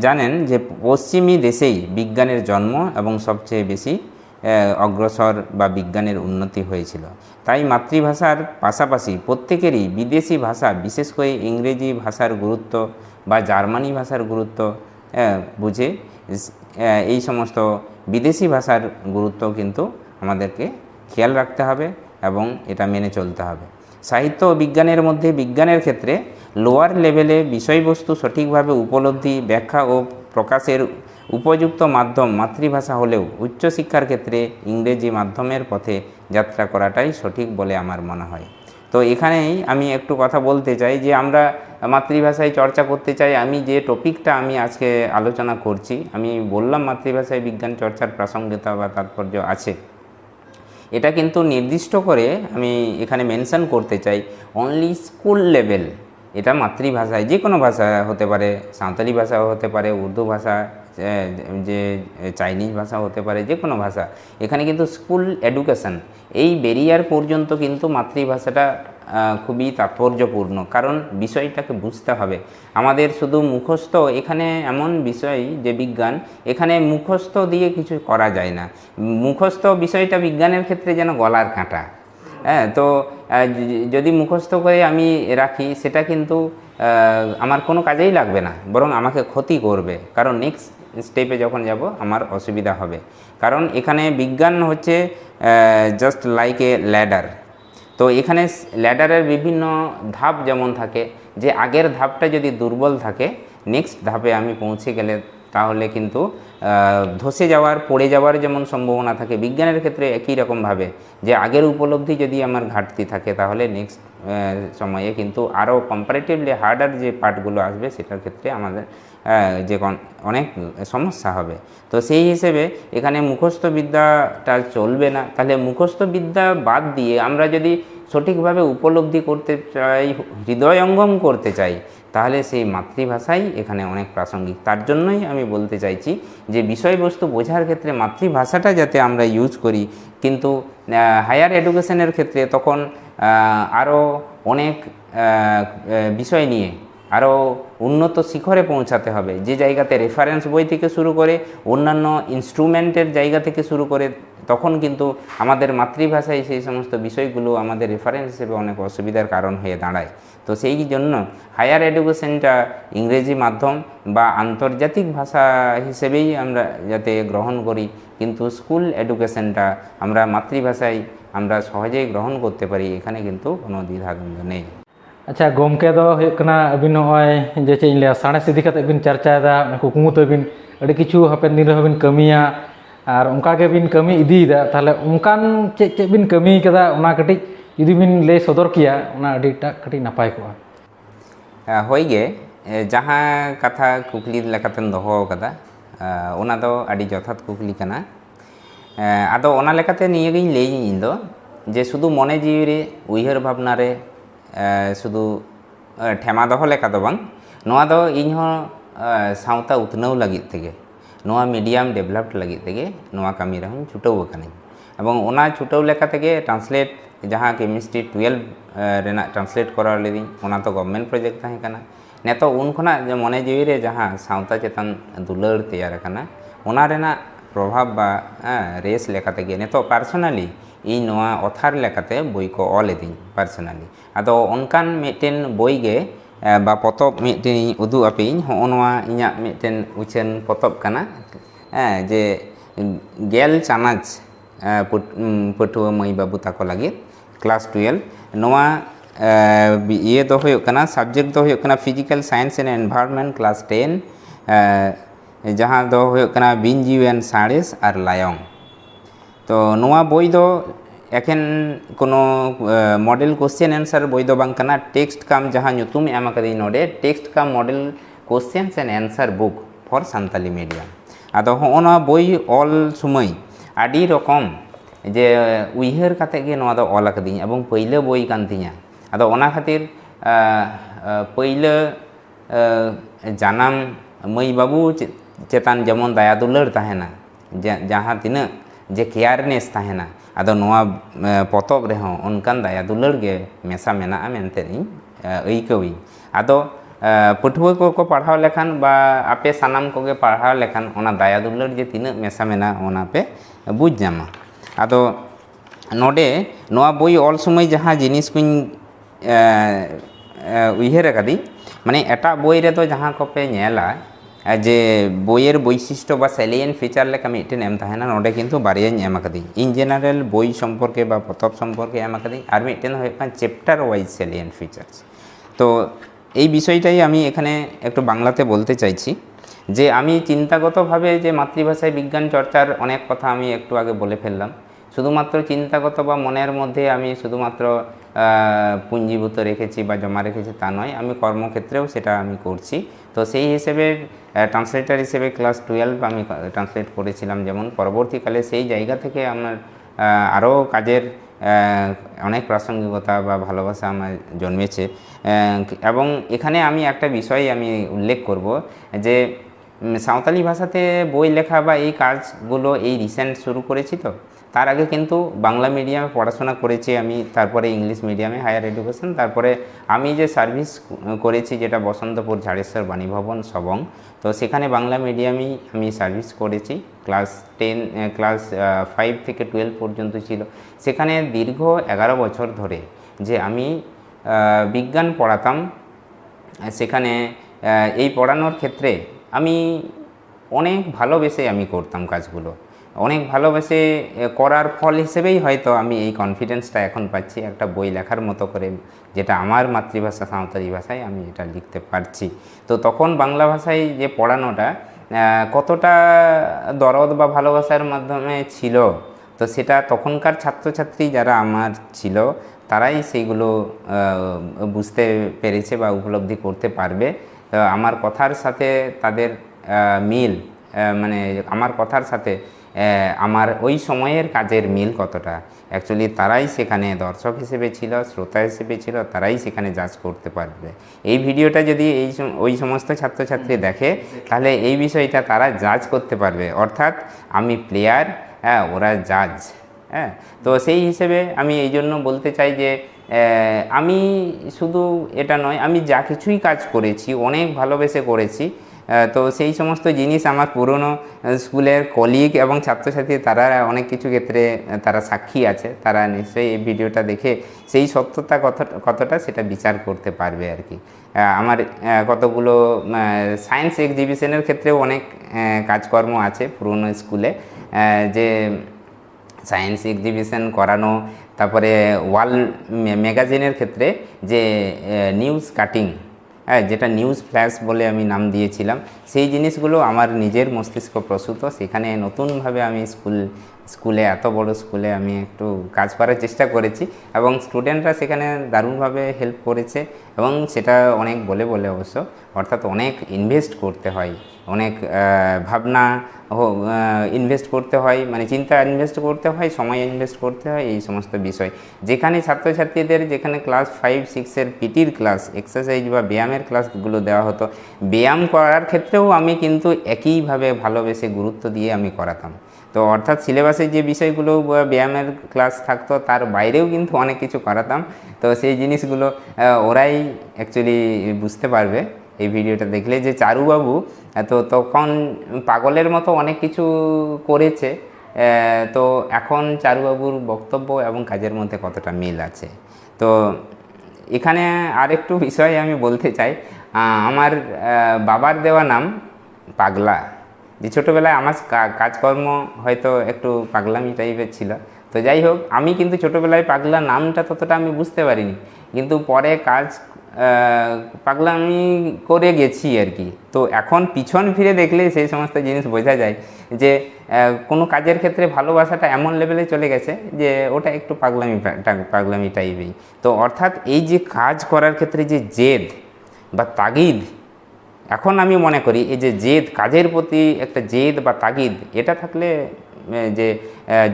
জানেন যে পশ্চিমী দেশেই বিজ্ঞানের জন্ম এবং সবচেয়ে বেশি অগ্রসর বা বিজ্ঞানের উন্নতি হয়েছিল। তাই মাতৃভাষার পাশাপাশি প্রত্যেকেরই বিদেশি ভাষা, বিশেষ করে ইংরেজি ভাষার গুরুত্ব বা জার্মানি ভাষার গুরুত্ব বুঝে এই সমস্ত বিদেশি ভাষার গুরুত্ব কিন্তু আমাদেরকে খেয়াল রাখতে হবে এবং এটা মেনে চলতে হবে। সাহিত্য ও বিজ্ঞানের মধ্যে বিজ্ঞানের ক্ষেত্রে লোয়ার লেভেলে বিষয়বস্তু সঠিকভাবে উপলব্ধি, ব্যাখ্যা ও প্রকাশের উপযুক্ত মাধ্যম মাতৃভাষা হলেও উচ্চশিক্ষার ক্ষেত্রে ইংরেজি মাধ্যমের পথে যাত্রা করাটাই সঠিক বলে আমার মনে হয়। তো এখানেই আমি একটু কথা বলতে চাই যে আমরা মাতৃভাষায় চর্চা করতে চাই। আমি যে টপিকটা আমি আজকে আলোচনা করছি, আমি বললাম মাতৃভাষায় বিজ্ঞান চর্চার প্রাসঙ্গিকতা বা তাৎপর্য আছে। এটা কিন্তু নির্দিষ্ট করে আমি এখানে মেনশন করতে চাই অনলি স্কুল লেভেল। এটা মাতৃভাষায় যে কোনো ভাষা হতে পারে, সাঁওতালি ভাষাও হতে পারে, উর্দু ভাষা, যে চাইনিজ ভাষা হতে পারে, যে কোনো ভাষা। এখানে কিন্তু স্কুল এডুকেশন এই বেরিয়ার পর্যন্ত কিন্তু মাতৃভাষাটা খুবই তাৎপর্যপূর্ণ, কারণ বিষয়টাকে বুঝতে হবে। আমাদের শুধু মুখস্থ, এখানে এমন বিষয় যে বিজ্ঞান, এখানে মুখস্থ দিয়ে কিছু করা যায় না। মুখস্থ বিষয়টা বিজ্ঞানের ক্ষেত্রে যেন গলার কাঁটা। হ্যাঁ, তো যদি মুখস্থ করে আমি রাখি সেটা কিন্তু আমার কোনো কাজেই লাগবে না, বরং আমাকে ক্ষতি করবে, কারণ নেক্সট স্টেপে যখন যাব আমার অসুবিধা হবে। কারণ এখানে বিজ্ঞান হচ্ছে জাস্ট লাইক এ ল্যাডার। তো এখানে ল্যাডারের বিভিন্ন ধাপ যেমন থাকে, যে আগের ধাপটা যদি দুর্বল থাকে, নেক্সট ধাপে আমি পৌঁছে গেলে তাহলে কিন্তু ধসে যাওয়ার, পড়ে যাওয়ার যেমন সম্ভাবনা থাকে, বিজ্ঞানের ক্ষেত্রে একই রকমভাবে যে আগের উপলব্ধি যদি আমার ঘাটতি থাকে, তাহলে নেক্সট সময়ে কিন্তু আরও কম্পারেটিভলি হার্ডার যে পার্টগুলো আসবে সেটার ক্ষেত্রে আমাদের যে অনেক সমস্যা হবে। তো সেই হিসেবে এখানে মুখস্থ বিদ্যাটা চলবে না। তাহলে মুখস্থ বিদ্যা বাদ দিয়ে আমরা যদি সঠিকভাবে উপলব্ধি করতে চাই, হৃদয়ঙ্গম করতে চাই, তাহলে সেই মাতৃভাষাই এখানে অনেক প্রাসঙ্গিক। তার জন্যই আমি বলতে চাইছি যে বিষয়বস্তু বোঝার ক্ষেত্রে মাতৃভাষাটা যাতে আমরা ইউজ করি, কিন্তু হায়ার এডুকেশনের ক্ষেত্রে তখন আরও অনেক বিষয় নিয়ে আরও উন্নত শিখরে পৌঁছাতে হবে। যে জায়গাতে রেফারেন্স বই থেকে শুরু করে অন্যান্য ইনস্ট্রুমেন্টের জায়গা থেকে শুরু করে, তখন কিন্তু আমাদের মাতৃভাষায় সেই সমস্ত বিষয়গুলো আমাদের রেফারেন্স হিসেবে অনেক অসুবিধার কারণ হয়ে দাঁড়ায়। তো সেই জন্য হায়ার এডুকেশনটা ইংরেজি মাধ্যম বা আন্তর্জাতিক ভাষা হিসেবেই আমরা যাতে গ্রহণ করি, কিন্তু স্কুল এডুকেশনটা আমরা মাতৃভাষায় আমরা সহজেই গ্রহণ করতে পারি, এখানে কিন্তু কোনো দ্বিধাদ্বন্দ্ব নেই। আচ্ছা গমকে ᱫᱚ ᱦᱩᱭᱩᱜ ᱠᱟᱱᱟ ᱟᱹᱵᱤᱱ ᱱᱚᱜᱼᱚᱭ ᱡᱮ ᱪᱮᱫ ᱤᱧ ᱞᱟᱹᱭᱟ ᱥᱟᱬᱮᱥ ᱤᱫᱤ ᱠᱟᱛᱮᱫ ᱵᱤᱱ ᱪᱟᱨᱪᱟᱭᱮᱫᱟ, ᱠᱩᱠᱢᱩ ᱛᱟᱹᱵᱤᱱ ᱟᱹᱰᱤ ᱠᱤᱪᱷᱩ ᱦᱟᱯᱮᱱ ᱫᱤᱱ ᱨᱮᱦᱚᱸ ᱵᱤᱱ ᱠᱟᱹᱢᱤᱭᱟ ᱟᱨ ᱚᱱᱠᱟ ᱜᱮᱵᱤᱱ ᱠᱟᱹᱢᱤ ᱤᱫᱤᱭᱮᱫᱟ। ᱛᱟᱦᱞᱮ ᱚᱱᱠᱟᱱ ᱪᱮᱫ ᱪᱮᱫ ᱵᱤᱱ ᱠᱟᱹᱢᱤ ᱠᱟᱫᱟ ᱚᱱᱟ ᱠᱟᱹᱴᱤᱡ ᱡᱩᱫᱤ ᱵᱤᱱ ᱞᱟᱹᱭ ᱥᱚᱫᱚᱨ ᱠᱮᱭᱟ, ᱚᱱᱟ ᱟᱹᱰᱤᱴᱟᱜ ᱠᱟᱹᱴᱤᱡ ᱱᱟᱯᱟᱭ ᱠᱚᱜᱼᱟ। ᱦᱳᱭ ᱜᱮ, ᱡᱟᱦᱟᱸ ᱠᱟᱛᱷᱟ ᱠᱩᱠᱞᱤ ᱞᱮᱠᱟᱛᱮᱢ ᱫᱚᱦᱚ ᱠᱟᱫᱟ ᱚᱱᱟ ᱫᱚ ᱟᱹᱰᱤ ᱡᱚᱛᱷᱟᱛ ᱠᱩᱠᱞᱤ ᱠᱟᱱᱟ। ᱟᱫᱚ ᱚᱱᱟ ᱞᱮᱠᱟᱛᱮ ᱱᱤᱭᱟᱹᱜᱤᱧ ᱞᱟᱹᱭᱟᱹᱧ ᱤᱧ ᱫᱚ ᱡᱮ ᱥᱩᱫᱷᱩ ᱢᱚᱱᱮ ᱡᱤᱣᱤ ᱨᱮ ᱩᱭᱦᱟᱹᱨ ᱵᱷᱟᱵᱽᱱᱟ ᱨᱮ শুধু ঠেমা দহ লেখা ᱫᱚ ᱵᱟᱝ, ᱱᱚᱣᱟ ᱫᱚ ᱤᱧᱦᱚᱸ ᱥᱟᱶᱛᱟ ᱩᱛᱱᱟᱹᱣ ᱞᱟᱹᱜᱤᱫ ᱛᱮᱜᱮ, ᱱᱚᱣᱟ ᱢᱤᱰᱤᱭᱟᱢ ᱰᱮᱵᱷᱞᱚᱯ ᱞᱟᱹᱜᱤᱫ ᱛᱮᱜᱮ ᱱᱚᱣᱟ ᱠᱟᱹᱢᱤ ᱨᱮᱦᱚᱸᱧ ᱪᱷᱩᱴᱟᱹᱣ ᱟᱠᱟᱱᱟᱹᱧ। এবং ᱚᱱᱟ ᱪᱷᱩᱴᱟᱹᱣ ᱞᱮᱠᱟ ᱛᱮᱜᱮ ᱴᱨᱟᱱᱥᱞᱮᱴ ᱡᱟᱦᱟᱸ ᱠᱮᱢᱤᱥᱴᱨᱤ 12 ᱨᱮᱱᱟᱜ ᱴᱨᱟᱱᱥᱞᱮᱴ ᱠᱚᱨᱟᱣ ᱞᱤᱫᱟᱹᱧ, ᱚᱱᱟ ᱛᱚ ᱜᱚᱵᱷᱢᱮᱱᱴ ᱯᱨᱚᱡᱮক্ᱴ ᱛᱟᱦᱮᱸ ᱠᱟᱱᱟ। ᱱᱤᱛᱚᱜ ᱩᱱ ᱠᱷᱚᱱᱟᱜ ᱢᱚᱱᱮ ᱡᱤᱣᱤ ᱨᱮ ᱡᱟᱦᱟᱸ ᱥᱟᱶᱛᱟ ᱪᱮᱛᱟᱱ ᱫᱩᱞᱟᱹᱲ ᱛᱮᱭᱟᱨ ᱟᱠᱟᱱᱟ, ᱚᱱᱟ ᱨᱮᱱᱟᱜ ᱯᱨᱚᱵᱷᱟᱵᱽ ᱵᱟ রেস লেখা থেকে ᱱᱤᱛᱚᱜ ᱯᱟᱨᱥᱳᱱᱟলি ᱤᱧ ᱱᱚᱣᱟ ᱚᱛᱷᱟᱨ লেখাতে বই ᱠᱚ ᱚᱞ ᱮᱫᱤᱧ ᱯᱟᱨᱥᱳᱱᱟলি। ᱟᱫᱚ ᱚᱱᱠᱟᱱ ᱢᱤᱫᱴᱮᱱ ᱵᱳᱭ ᱜᱮ বা পতব ᱢᱤᱫᱴᱮᱱ ᱤᱧ ᱩᱫᱩᱜ ᱟᱯᱮᱭᱟᱹᱧ। ᱦᱚᱸᱜᱼᱚ ᱱᱚᱣᱟ ᱤᱧᱟᱹᱜ ᱢᱤᱫᱴᱮᱱ ᱩᱪᱷᱟᱹᱱ ᱯᱚᱛᱚᱵ ᱠᱟᱱᱟ, ᱡᱮ 10 ᱪᱟᱱᱟᱪ ᱯᱟᱹᱴᱷᱩᱣᱟᱹ ᱢᱟᱹᱭ ᱵᱟᱹᱵᱩ ᱛᱟᱠᱚ ᱞᱟᱹᱜᱤᱫ ক্লাস 12। ᱱᱚᱣᱟ ইয়ে ᱫᱚ ᱦᱩᱭᱩᱜ ᱠᱟᱱᱟ, সাবজেক্ট ᱫᱚ ᱦᱩᱭᱩᱜ ᱠᱟᱱᱟ physical science and environment class 10, ᱡᱟᱦᱟᱸ ᱫᱚ ᱦᱩᱭᱩᱜ ᱠᱟᱱᱟ ᱵᱤᱱ ᱡᱤᱣᱤᱭᱟᱱ ᱥᱟᱬᱮᱥ ᱟᱨ ᱞᱟᱭᱚᱝ। তো নোয়া বই দো এখেন কোনো মডেল কোশ্চেন অ্যান্সার বই দো বাং কানা, টেক্সট কাম যাহা nyutum এম আকাদি নোডে text cum model questions and answer book for Santali medium. আদো হো নোয়া বই অল সময় আডি রকম যে উইহার কাতে গে নোয়া দো অল আকাদিኝ এবং পইলে বই কান তিñা। আদো ওনা খাতির পইলে জানাম মাই বাবু চেতান যেমন দায়া দুলার তাহেনা, যাহা তিনাᱹᱜ যে কেয়ারনেস তাহেনা, আদো নোয়া পতব রেহᱚᱸ অনকান দায়া দুলার গে মেশা মেনাᱜᱼᱟ ᱢᱮᱱᱛᱮ ᱤᱧ ᱟᱹᱭᱠᱟᱹᱣᱤᱧ। ᱟᱫᱚ ᱯᱟᱹᱴᱷᱩᱣᱟᱹ ᱠᱚᱠᱚ ᱯᱟᱲᱦᱟᱣ ᱞᱮᱠᱷᱟᱱ ᱵᱟ ᱟᱯᱮ ᱥᱟᱱᱟᱢ ᱠᱚᱜᱮ ᱯᱟᱲᱦᱟᱣ ᱞᱮᱠᱷᱟᱱ ᱚᱱᱟ ᱫᱟᱭᱟ ᱫᱩᱞᱟᱹᱲ ᱡᱮ ᱛᱤᱱᱟᱹᱜ ᱢᱮᱥᱟ ᱢᱮᱱᱟᱜᱼᱟ ᱚᱱᱟ ᱯᱮ ᱵᱩᱡᱽ ᱧᱟᱢᱟ। ᱟᱫᱚ ᱱᱚᱰᱮ ᱱᱚᱣᱟ ᱵᱳᱭ ᱚᱞ ᱥᱚᱢᱚᱭ ᱡᱟᱦᱟᱸ ᱡᱤᱱᱤᱥ ᱠᱚᱧ উইহার আকাদিኝ, মানে এটাগ বই রেদো যাহা কপে নেলা যে বইয়ের বৈশিষ্ট্য বা স্যালিয়েন্ট ফিচার লেখা মিটটেন এম তাহেনা, নোডে কিন্তু বারিয়াኝ এম আকাদিኝ। ইন জেনারেল বই সম্পর্কে বা পতব সম্পর্কে এম আকাদিኝ, আর মিটটেন হয়ে কান চ্যাপ্টার ওয়াইজ স্যালিয়েন্ট ফিচার্স। তো এই বিষয়টাই আমি এখানে একটু বাংলাতে বলতে চাইছি যে আমি চিন্তাগতভাবে যে মাতৃভাষায় বিজ্ঞান চর্চার অনেক কথা আমি একটু আগে বলে ফেললাম, শুধুমাত্র চিন্তাগত বা মনের মধ্যে আমি শুধুমাত্র পুঞ্জীভূত রেখেছি বা জমা রেখেছি তা নয়, আমি কর্মক্ষেত্রেও সেটা আমি করছি। তো সেই হিসেবে ট্রান্সলেটর হিসেবে ক্লাস 12 আমি ট্রান্সলেট করেছিলাম, যেমন পরবর্তীকালে সেই জায়গা থেকে আমার আরও কাজের অনেক প্রাসঙ্গিকতা বা ভালোবাসা আমার জন্মেছে। এবং এখানে আমি একটা বিষয় আমি উল্লেখ করব যে সাঁওতালি ভাষাতে বই লেখা বা এই কাজগুলো এই রিসেন্ট শুরু করেছি। তো তার আগে কিন্তু বাংলা মিডিয়ামে পড়াশোনা করেছি আমি, তারপরে ইংলিশ মিডিয়ামে হায়ার এডুকেশন, তারপরে আমি যে সার্ভিস করেছি যেটা বসন্তপুর ঝাড়েশ্বর বাণীভবন সবং, তো সেখানে বাংলা মিডিয়ামেই আমি সার্ভিস করেছি। ক্লাস 5 থেকে 12 পর্যন্ত ছিল। সেখানে দীর্ঘ 11 বছর ধরে যে আমি বিজ্ঞান পড়াতাম, সেখানে এই পড়ানোর ক্ষেত্রে আমি অনেক ভালোবেসে আমি করতাম কাজগুলো। অনেক ভালোবেসে করার ফল হিসেবেই হয়তো আমি এই কনফিডেন্সটা এখন পাচ্ছি একটা বই লেখার মতো করে, যেটা আমার মাতৃভাষা সাঁওতালি ভাষায় আমি এটা লিখতে পারছি। তো তখন বাংলা ভাষায় যে পড়ানোটা কতটা দরদ বা ভালোবাসার মাধ্যমে ছিল, তো সেটা তখনকার ছাত্রছাত্রী যারা আমার ছিল তারাই সেইগুলো বুঝতে পেরেছে বা উপলব্ধি করতে পারবে। আমার কথার সাথে তাদের মিল, মানে আমার কথার সাথে আমার ওই সময়ের কাজের মিল কতটা, অ্যাকচুয়ালি তারাই সেখানে দর্শক হিসেবে ছিল, শ্রোতা হিসেবে ছিল, তারাই সেখানে জাজ করতে পারবে। এই ভিডিওটা যদি ওই সমস্ত ছাত্রছাত্রী দেখে, তাহলে এই বিষয়টা তারা জাজ করতে পারবে, অর্থাৎ আমি প্লেয়ার, হ্যাঁ ওরা জাজ। হ্যাঁ, তো সেই হিসেবে আমি এই জন্য বলতে চাই যে আমি শুধু এটা নয়, আমি যা কিছুই কাজ করেছি অনেক ভালোবেসে করেছি। তো সেই সমস্ত জিনিস আমার পুরনো স্কুলের কলিগ এবং ছাত্রছাত্রী তারা অনেক কিছু ক্ষেত্রে তারা সাক্ষী আছে, তারা নিশ্চয়ই এই ভিডিওটা দেখে সেই সত্যতা কতটা সেটা বিচার করতে পারবে আর কি। আমার কতগুলো সায়েন্স এক্সিবিশনের ক্ষেত্রেও অনেক কাজকর্ম আছে পুরনো স্কুলে, যে সায়েন্স এক্সিবিশন করানো, তারপরে ওয়াল ম্যাগাজিনের ক্ষেত্রে যে নিউজ কাটিং, হ্যাঁ যেটা নিউজ ফ্ল্যাশ বলে আমি নাম দিয়েছিলাম, সেই জিনিসগুলো আমার নিজের মস্তিষ্ক প্রসূত। সেখানে নতুনভাবে আমি স্কুলে এত বড় স্কুলে আমি একটু কাজ করার চেষ্টা করেছি এবং স্টুডেন্টরা সেখানে দারুণভাবে হেল্প করেছে এবং সেটা অনেক বলে অবশ্য, অর্থাৎ অনেক ইনভেস্ট করতে হয়, অনেক ভাবনা ইনভেস্ট করতে হয়, মানে চিন্তা ইনভেস্ট করতে হয়, সময় ইনভেস্ট করতে হয়, এই সমস্ত বিষয়। যেখানে ছাত্রছাত্রীদের যেখানে ক্লাস 5-6-এর পিটির ক্লাস, এক্সারসাইজ বা ব্যায়ামের ক্লাসগুলো দেওয়া হতো, ব্যায়াম করার ক্ষেত্রেও আমি কিন্তু একইভাবে ভালোবেসে গুরুত্ব দিয়ে আমি করাতাম। তো অর্থাৎ সিলেবাসে যে বিষয়গুলো ব্যায়ামের ক্লাস থাকতো তার বাইরেও কিন্তু অনেক কিছু করাতাম। তো সেই জিনিসগুলো ওরাই অ্যাকচুয়ালি বুঝতে পারবে এই ভিডিওটা দেখলে, যে চারুবাবু তো তখন পাগলের মতো অনেক কিছু করেছে, তো এখন চারুবাবুর বক্তব্য এবং কাজের মধ্যে কতটা মিল আছে। তো এখানে আরেকটু বিষয় আমি বলতে চাই, আমার বাবার দেওয়া নাম পাগলা, যে ছোটোবেলায় আমার কাজকর্ম হয়তো একটু পাগলামি টাইপের ছিল। তো যাই হোক, আমি কিন্তু ছোটোবেলায় পাগলা নামটা ততটা আমি বুঝতে পারিনি, কিন্তু পরে কাজ পাগলামি করে গেছি আর কি। তো এখন পিছন ফিরে দেখলে সেই সমস্ত জিনিস বোঝা যায় যে কোনো কাজের ক্ষেত্রে ভালোবাসাটা এমন লেভেলে চলে গেছে যে ওটা একটু পাগলামি টাইপেই। তো অর্থাৎ এই যে কাজ করার ক্ষেত্রে যে জেদ বা তাগিদ, এখন আমি মনে করি এই যে জেদ, কাজের প্রতি একটা জেদ বা তাগিদ, এটা থাকলে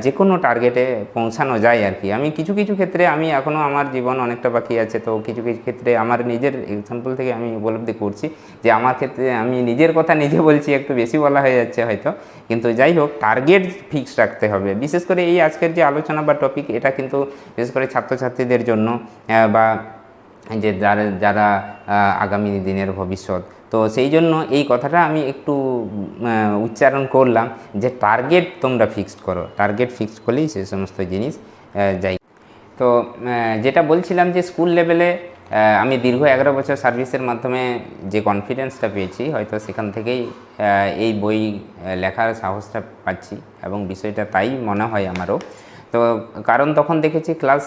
যে কোনো টার্গেটে পৌঁছানো যায় আর কি। আমি কিছু ক্ষেত্রে আমি এখনও আমার জীবন অনেকটা বাকি আছে, তো কিছু ক্ষেত্রে আমার নিজের এক্সাম্পল থেকে আমি উপলব্ধি করছি যে আমার ক্ষেত্রে আমি নিজের কথা নিজে বলছি, একটু বেশি বলা হয়ে যাচ্ছে হয়তো, কিন্তু যাই হোক টার্গেট ফিক্স রাখতে হবে। বিশেষ করে এই আজকের যে আলোচনা বা টপিক, এটা কিন্তু বিশেষ করে ছাত্রছাত্রীদের জন্য বা যে যারা আগামী দিনের ভবিষ্যৎ, তো সেই জন্য এই কথাটা আমি একটু উচ্চারণ করলাম যে টার্গেট তোমরা ফিক্সড করো, টার্গেট ফিক্সড করলেই সে সমস্ত জিনিস যাই। তো যেটা বলছিলাম যে স্কুল লেভেলে আমি দীর্ঘ 11 বছর সার্ভিসের মাধ্যমে যে কনফিডেন্সটা পেয়েছি, হয়তো সেখান থেকেই এই বই লেখার সাহসটা পাচ্ছি এবং বিষয়টা তাই মনে হয় আমারও। তো কারণ তখন দেখেছি ক্লাস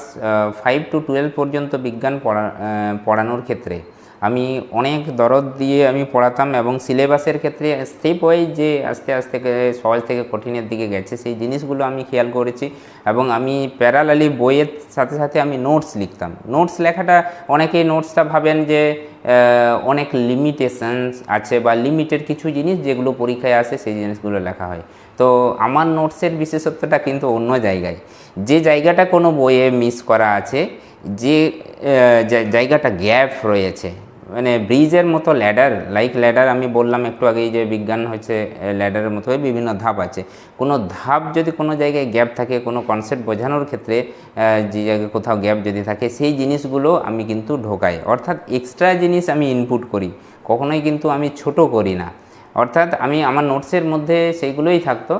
5 to 12 পর্যন্ত বিজ্ঞান পড়ানোর ক্ষেত্রে আমি অনেক দরদ দিয়ে আমি পড়াতাম এবং সিলেবাসের ক্ষেত্রে স্টেপ ওয়াইজ যে আস্তে আস্তে সহজ থেকে কঠিনের দিকে গেছে সেই জিনিসগুলো আমি খেয়াল করেছি এবং আমি প্যারালালি বইয়ের সাথে সাথে আমি নোটস লিখতাম। নোটস লেখাটা অনেকেই নোটসটা ভাবেন যে অনেক লিমিটেশনস আছে বা লিমিটেড কিছু জিনিস যেগুলো পরীক্ষায় আসে সেই জিনিসগুলো লেখা হয়। তো আমার নোটসের বিশেষত্বটা কিন্তু অন্য জায়গায়, যে জায়গাটা কোনো বইয়ে মিস করা আছে, যে জায়গাটা গ্যাপ রয়েছে, মানে ব্রিজের মতো ল্যাডার, লাইক ল্যাডার আমি বললাম একটু আগেই যে বিজ্ঞান হচ্ছে ল্যাডারের মতো বিভিন্ন ধাপ আছে। কোনো ধাপ যদি কোনো জায়গায় গ্যাপ থাকে, কোনো কনসেপ্ট বোঝানোর ক্ষেত্রে যে জায়গায় কোথাও গ্যাপ যদি থাকে, সেই জিনিসগুলো আমি কিন্তু ঢোকাই, অর্থাৎ এক্সট্রা জিনিস আমি ইনপুট করি, কখনোই কিন্তু আমি ছোট করি না। অর্থাৎ আমি আমার নোটসের মধ্যে সেইগুলোই থাকতো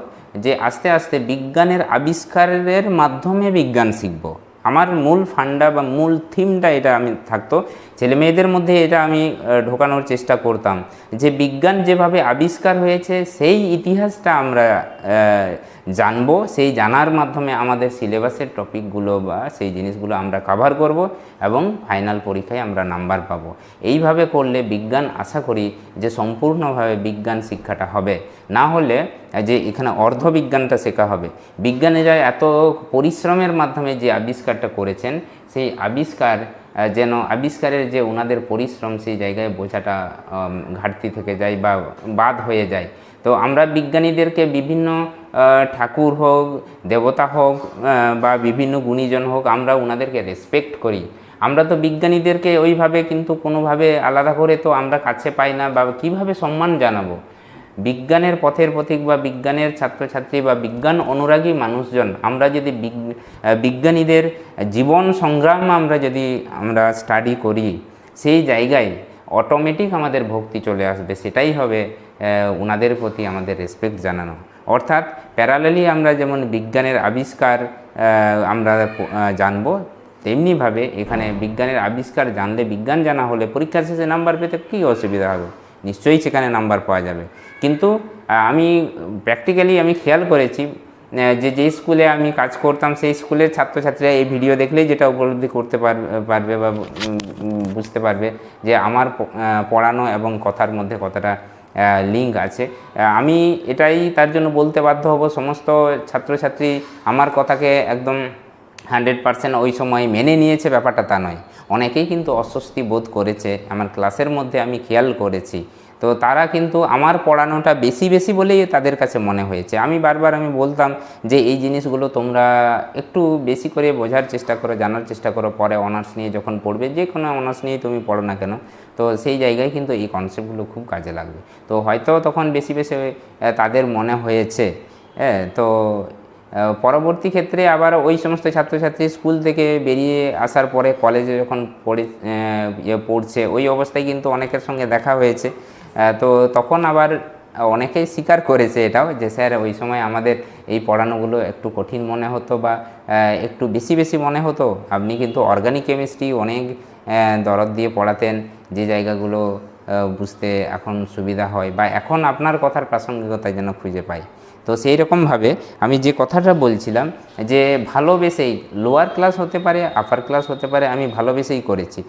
যে আস্তে আস্তে বিজ্ঞানের আবিষ্কারের মাধ্যমে বিজ্ঞান শিখব। আমার মূল ফান্ডা বা মূল থিমটা এটা আমি থাকতো, ছেলে মেয়েদের মধ্যে এটা আমি ঢোকানোর চেষ্টা করতাম যে বিজ্ঞান যেভাবে আবিষ্কার হয়েছে সেই ইতিহাসটা আমরা জানবো, সেই জানার মাধ্যমে আমাদের সিলেবাসের টপিকগুলো বা সেই জিনিসগুলো আমরা কভার করব এবং ফাইনাল পরীক্ষায় আমরা নাম্বার পাবো। এইভাবে করলে বিজ্ঞান আশা করি যে সম্পূর্ণভাবে বিজ্ঞান শিক্ষাটা হবে। না হলে যে এখানে অর্ধবিজ্ঞানটা শেখা হবে, বিজ্ঞানীরা এত পরিশ্রমের মাধ্যমে যে আবিষ্কারটা করেছেন সেই আবিষ্কার যেন আবিষ্কারের যে ওনাদের পরিশ্রম সেই জায়গায় বোঝাটা ঘাটতি থেকে যায় বা বাদ হয়ে যায়। তো আমরা বিজ্ঞানীদেরকে বিভিন্ন ঠাকুর হোক, দেবতা হোক বা বিভিন্ন গুণীজন হোক, আমরা ওনাদেরকে রেসপেক্ট করি। আমরা তো বিজ্ঞানীদেরকে ওইভাবে কিন্তু কোনোভাবে আলাদা করে তো আমরা কাছে পাই না বা কীভাবে সম্মান জানাবো। বিজ্ঞানের পথের পথিক বা বিজ্ঞানের ছাত্রছাত্রী বা বিজ্ঞান অনুরাগী মানুষজন আমরা যদি বিজ্ঞানীদের জীবন সংগ্রাম আমরা স্টাডি করি, সেই জায়গায় অটোমেটিক আমাদের ভক্তি চলে আসবে। সেটাই হবে ওনাদের প্রতি আমাদের রেসপেক্ট জানানো। অর্থাৎ প্যারালালি আমরা যেমন বিজ্ঞানের আবিষ্কার আমরা জানবো, তেমনিভাবে এখানে বিজ্ঞানের আবিষ্কার জানলে, বিজ্ঞান জানা হলে পরীক্ষার শেষে নাম্বার পেতে কী অসুবিধা হবে? নিশ্চয়ই সেখানে নাম্বার পাওয়া যাবে। কিন্তু আমি প্র্যাকটিক্যালি আমি খেয়াল করেছি যে স্কুলে আমি কাজ করতাম সেই স্কুলের ছাত্রছাত্রীরা এই ভিডিও দেখলেই যেটা উপলব্ধি করতে পারবে বা বুঝতে পারবে যে আমার পড়ানো এবং কথার মধ্যে কতটা লিঙ্ক আছে। আমি এটাই তার জন্য বলতে বাধ্য হব, সমস্ত ছাত্রছাত্রী আমার কথাকে একদম 100% ওই সময় মেনে নিয়েছে ব্যাপারটা তা নয়। অনেকেই কিন্তু অস্বস্তি বোধ করেছে, আমার ক্লাসের মধ্যে আমি খেয়াল করেছি। তো তারা কিন্তু আমার পড়ানোটা বেশি বলেই তাদের কাছে মনে হয়েছে। আমি বারবার বলতাম যে এই জিনিসগুলো তোমরা একটু বেশি করে বোঝার চেষ্টা করো, জানার চেষ্টা করো, পরে অনার্স নিয়ে যখন পড়বে, যে কোনো অনার্স নিয়ে তুমি পড়ো না কেন, তো সেই জায়গায় কিন্তু এই কনসেপ্টগুলো খুব কাজে লাগবে। তো হয়তো তখন বেশি তাদের মনে হয়েছে। তো পরবর্তী ক্ষেত্রে আবার ওই সমস্ত ছাত্রছাত্রী স্কুল থেকে বেরিয়ে আসার পরে কলেজে যখন পড়ছে, ওই অবস্থায় কিন্তু অনেকের সঙ্গে দেখা হয়েছে। তো তখন আবার অনেকেই স্বীকার করেছে এটাও যে স্যার ওই সময় আমাদের এই পড়ানোগুলো একটু কঠিন মনে হতো বা একটু বেশি মনে হতো। আপনি কিন্তু অর্গানিক কেমিস্ট্রি অনেক দরদ দিয়ে পড়াতেন, যে জায়গাগুলো বুঝতে এখন সুবিধা হয় বা এখন আপনার কথার প্রাসঙ্গিকতা যেন খুঁজে পাই। তো সেই রকমভাবে আমি যে কথাটা বলছিলাম যে ভালোবেসেই, লোয়ার ক্লাস হতে পারে, আপার ক্লাস হতে পারে, আমি ভালোবেসেই করেছি।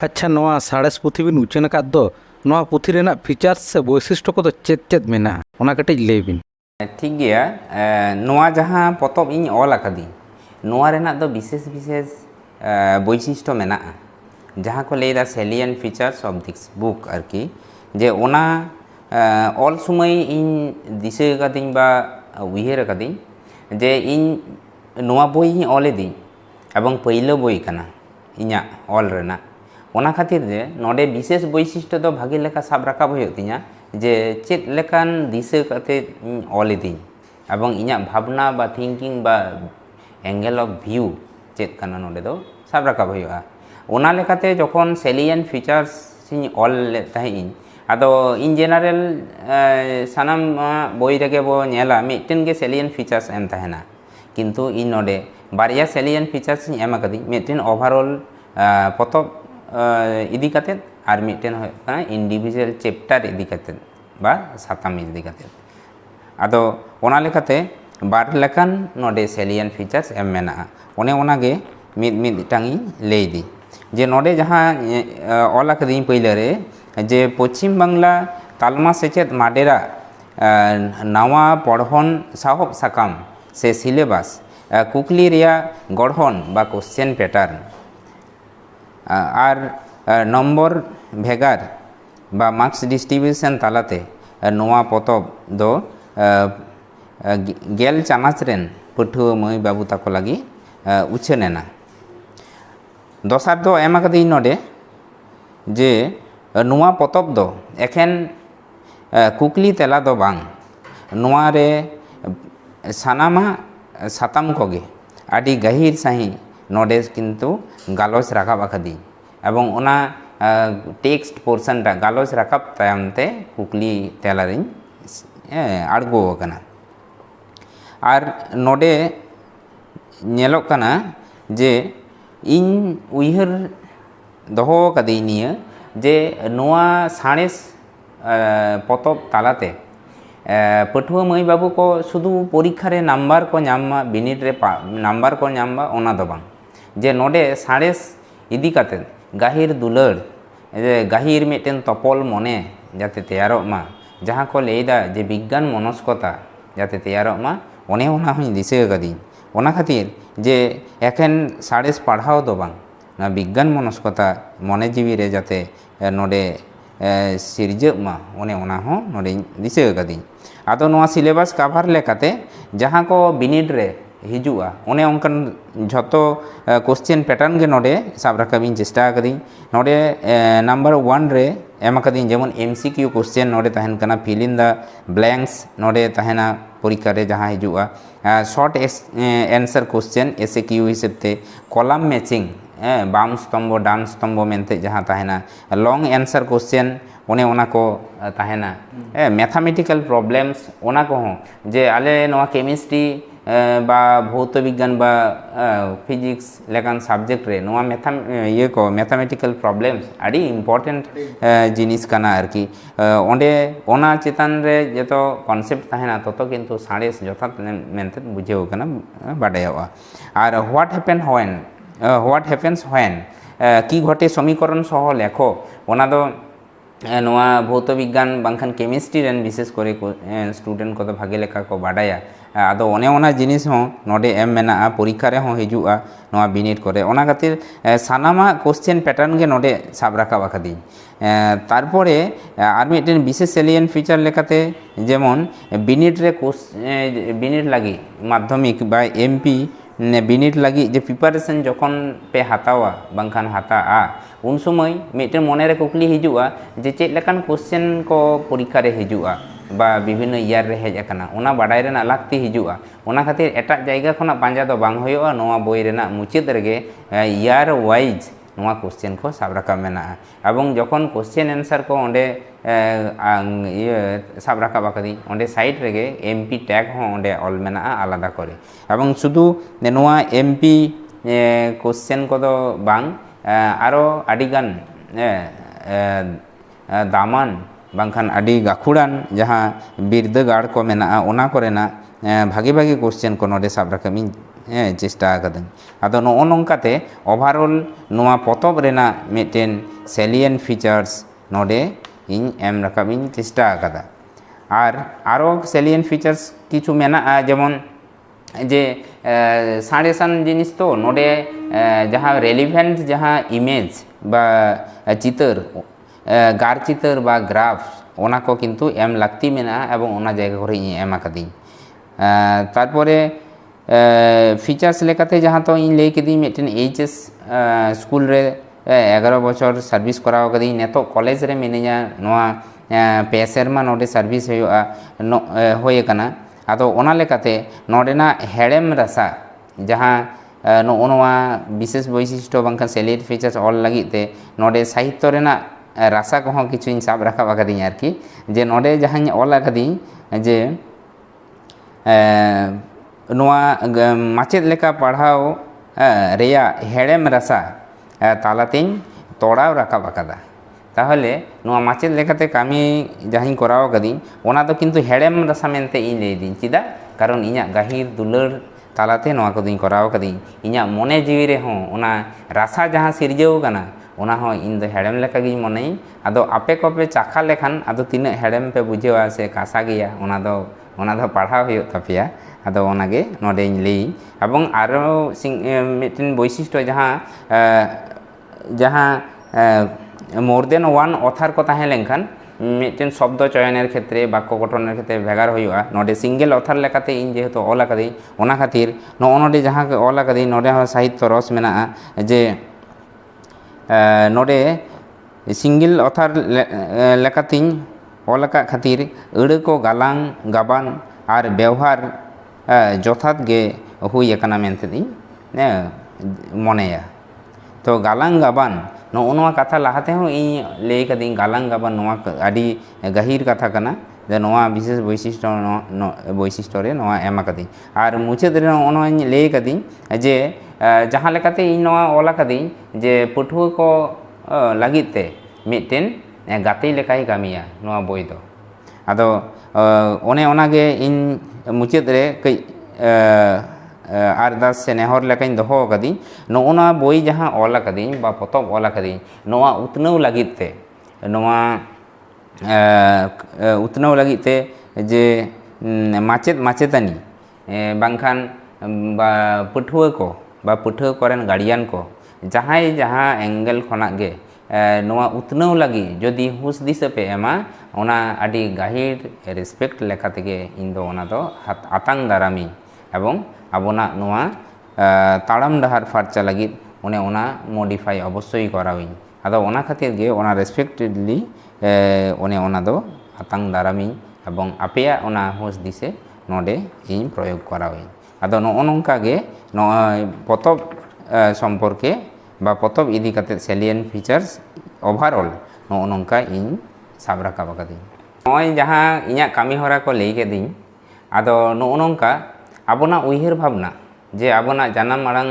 আচ্ছা, নোয়া সাড়েস পুঁথি বিন উচ্চান আকাদ দো নোয়া পুঁথি রেনা ফিচার্স সে বৈশিষ্ট্য কত चेद मेना ओना कटिज लay बिन। ठीक गया, नोआ जहाँ पतब इन ऑल आकादी नोआ रेना दो विशेष वैशिष्ट्य मेना जहाँ को लेदा salient features of this book आरकी जे ओना ऑल समय इन दिसे कादिं बा उयहेर कादिं जे इन नोआ बोई इन ऑल दी एवं पहिलो बोई काना इन्या ऑल रेना ओना खातिर जे नोडे विशेष वैशिष्ट्य दो भागी लेखा साब राकाब हुयो तिया जे चेद लेकान दिसे काते ऑल दी एवं इन्या भावना बा थिंकिंग बा एंगल ऑफ व्यू चेद काना नोडे दो साब राकाब हुयो ओना लेकाते जखन सेलियन फीचर्स ऑल ताहिन आदो इन जेनारेल सानाम बोई रेगे बो नेला मिदटेन गे सेलियन फीचर्स एम ताहेना किन्तु इन नोडे बारिया सेलियन फीचर्स एम आकादी मिदटेन ओभारऑल पतब इदी काते आर मिदटेन इंडिविजुअल चैप्टार इदी काते बा साताम इदी काते आदो ओना लेकाते बार लेकान नोडे सेलियन फीचर्स एम मेना ओने ओनागे मिदटांगी लई दी। जे नोडे जहाँ ऑल अकदी पहले रे जे पश्चिम बांगला तालमा सेचेद माडेरा नवा पढ़न साहब साकाम से सिलेबास कुकली रिया गढ़न बा क्वेश्चन पैटर्न और नम्बर भेगार बा मार्क्स डिस्ट्रीब्यूशन तालाते नवा पतब दो गेल चानाच रेन पठुआ मई बाबू ताको लगी उछनेना दसार दो एम कदी नोडे जे नवा पतब दो एखेन कुकली तेला दो बांग नवा रे सानामा साताम कोगे आदि गहिर सही नोडे किंतु गालोच राखाब आखदी एवं ओना टेक्स्ट पोर्शन टा गालोच राखाब तायमते कुकली तेलारिन आड़गो कना और नोडे नेलोक कना जे इन उइहर दोहो कदी निया जे नोआ साणेस पतब तालाते पठुआ मई बाबू को शुधु परीक्षा रे नम्बर को नामा बिनिट रे नम्बर को नामा ओना दो बांग जे नोडे साणेस इदी काते गाहिर दुलड़ गाहिर मिटेन तपल मने जाते तैयारोग मा जहाँ को लेदा जे विज्ञान मनस्कता जाते तैयारोग मा ओने ओना हुई दिसे कदी ओना खातिर जे एखेन साड़ेस पढ़ाओ दो बांग ना विज्ञान मनस्कता मने जीवी रे जाते नोडे सिरजब मा ओने ओना हो नोडे दिसे कदी आदो नोआ सिलेबस कवर लेकाते जहाँ को बिनिड रे हिजुआ ओने ओनकन झतो क्वेश्चन पैटर्न के नोडे साब राकाबिन चेष्टा कदी नोडे नंबर 1 रे एम कदी जेमन एमसीक्यू क्वेश्चन नोडे तहन कना फिल इन द ब्लैंक्स नोडे तहना परीक्षा रे जहाँ हिजुआ शॉर्ट आंसर क्वेश्चन एसक्यू हिसाब ते कॉलम मैचिंग बाम स्तंभ डान स्तंभ मेनते जहाँ तहना लॉन्ग आंसर क्वेश्चन ओने ओना को तहना मैथमेटिकल प्रॉब्लम्स ओना को हो जे आले नोआ केमिस्ट्री बा भौत विज्ञान बा फिजिक्स लेकान सब्जेक्ट रे नोआ ये को मैथमेटिकल प्रॉब्लम्स आड़ी इम्पोर्टेंट जिनिस कना आरकी ओंडे ओना चितान रे जतो कॉन्सेप्ट तहना ततो किंतु साड़ेस जथा मेनते बुझेव कना बाडायवा और व्हाट हैपेंस व्हेन की घटे समीकरण सह लेखो ओना दो नोआ भौत विज्ञान बांखान केमिस्ट्री रेन विशेष करे स्टूडेंट को भागे लेखा को बाडाया आदो ओने ओना जिनिस हो नोडे एम मेना परीक्षा रे हो हिजुआ नोआ बिनिट करे ओना खातिर सानामा क्वेश्चन पैटर्न के नोडे साब राखा बाखादी तारपरे आर मिटेन विशेष सेलियन फीचर लेकाते जेमन बिनिट रे बिनिट लगी माध्यमिक बा एमपी बिनिट लगी जे प्रिपारेशन जखन पे हातावा बांखान हाता उन समय मिटेन मने रे कुकली हिजुआ जे चेक लेकान क्वेश्चन को परीक्षा रे हिजुआ बा विभिन्न ईयर रे हेज अकना ओना बाडाय रेना लाक्ति हिजुआ ओना खातिर एटा जायगा खना पांजा दो बांग होयोआ नोआ बोई रेना मुचित रेगे ईयर वाइज नोआ क्वेश्चन को साब राखा मेना एवं जखन क्वेश्चन आंसर को ओंडे ये साब राखा बाकदी ओंडे साइड रेगे एमपी टैग हो ओंडे ऑल मेना आलादा करे एवं शुधु नोआ एमपी क्वेश्चन को दो बांग आरो आडिगान दामान बांखान आदि गाखुड़ान जहाँ बिरदागाड़ को मेना ओना कोरेना भागे भागे क्वेश्चन को नोडे साब राखाबिन चेष्टा आकदन आदो नो नोंकाते ओभारऑल नोआ पतब रेना मिटेन सेलियन फीचर्स नोडे इन एम राखाबिन चेष्टा आकदा आरो सेलियन फीचर्स किछु मेना जेमन जे साड़ेसान जिनिस तो नोडे जहाँ रेलिवेंट जहाँ इमेज बा चितर गार चितर बा ग्राफ ओना को किंतु एम लाक्ति मेना एवं ओना जायगा करे इन एम आकदी तारपरे फीचर्स लेकाते जहाँ तो इन ले कदी मिटेन एचएस स्कूल रे 11 बछर सर्विस कराव कदी नेतो कॉलेज रे मिनिया नोआ पे सेरमा नोडे सर्विस होय कना आदो ओना लेकाते नोडेना हेड़ेम रसा जहाँ नोआ विशेष वैशिष्ट्य बांखान सेलियन फीचर्स ऑल लगिते नोडे साहित्य रेना रासा को किछु साब राखा आकदी आरकी जे नोडे जहाँ ऑल आकदी जे नोआ माचेद लेका पढ़ाओ रेया हेड़ेम रसा तालातें तोड़ाव राखा आकदा ताहले नोआ माचेद लेकाते कामी जहाँ कराव कदी ओना दो किंतु हेड़ेम रसा मेनते इन लेदी चिदा कारण इना गाहिर दुलड़ तालाते नोआ कोदिन कराव कदिन इन्या मने जीवी रे हों ओना रासा जहाँ सिरजेव कना ओना हो इन दो हेड़म लेका गिन मने आदो आपे को पे चाखा लेखान आदो तीना हेड़म पे बुझेवा से कासा गया ओना दो पढ़ाव हुयो तपिया आदो ओनागे नोडे लई एबं आरो मिटिन वैशिष्ट्य जहाँ मोर देन वन अथार को ताहें लेनखान मिटिन शब्द चयनेर क्षेत्रे बाक्य गठनेर क्षेत्रे भेगार हुआ नोडे सिंगल अथार लेकाते इन जेहेतु ऑल आकादी ओना खातिर नोडे जहाँ ऑल आकादी नोडे हो साहित्य रस मेना जे नोडे सिंगल अथार लेकातिन ऑल आका खातिर अड़ को गालांग गाबान और व्यवहार जथात गे हुई एकना मेनते दी मनेया तो गालांग गाबान नोआ कथा लाहाते हो इन लई कदी गालांग गाबान नोआ आदि गहिर कथा कना जे नोआ विशेष वैशिष्ट्य रे नोआ एमा कदी और मुचाद रे नोआ लई कदी जे जहाँ लेकाते इन नोआ ऑल कदी जे पठुआ को लगिते मिटेन गाते लेकाई कामिया नोआ बोई दो आदो ओने ओनागे इन मुचाद रे कई आरदास से नेहर लेकाइन दोहो कदी नोना बोई जहाँ ऑल कदी बा पतब ऑल कदी नोआ उतनव लगिते नोआ उतनव लगिते जे माचेद माचेतानी बांखान बा पठुआ को बा पठुआ कोरेन गार्डियन को जहाँ एंगल खना गे नोआ उतनव लगी जदि हुस दिशा पे एमा ओना आदि गाहिर रेसपेक्ट लेका तेगे इन दो ओना दो आतांग दारामी एवं आबोना नोआ ताड़ाम डहार फार्चा लगी उन्हें ओना मडिफाई अवश्य करावी आदो ओना खातिर गे ओना रेसपेक्टेडली उन्हें ओना दो आतांग दारामी एवं आपेया ओना हुस दिसे नोडे इन प्रयोग करावी आदो नो नोंका गे नो पतब सम्पर्के बा पतब इदी काते सेलियन फीचर्स ओभारऑल नो नोंका इन साब राकाब कादी नोय जहाँ इन्या कामी होरा को लई केदिन आदो नो नोंका आबोना उइहर भावना जे आबोना जानाम मारांग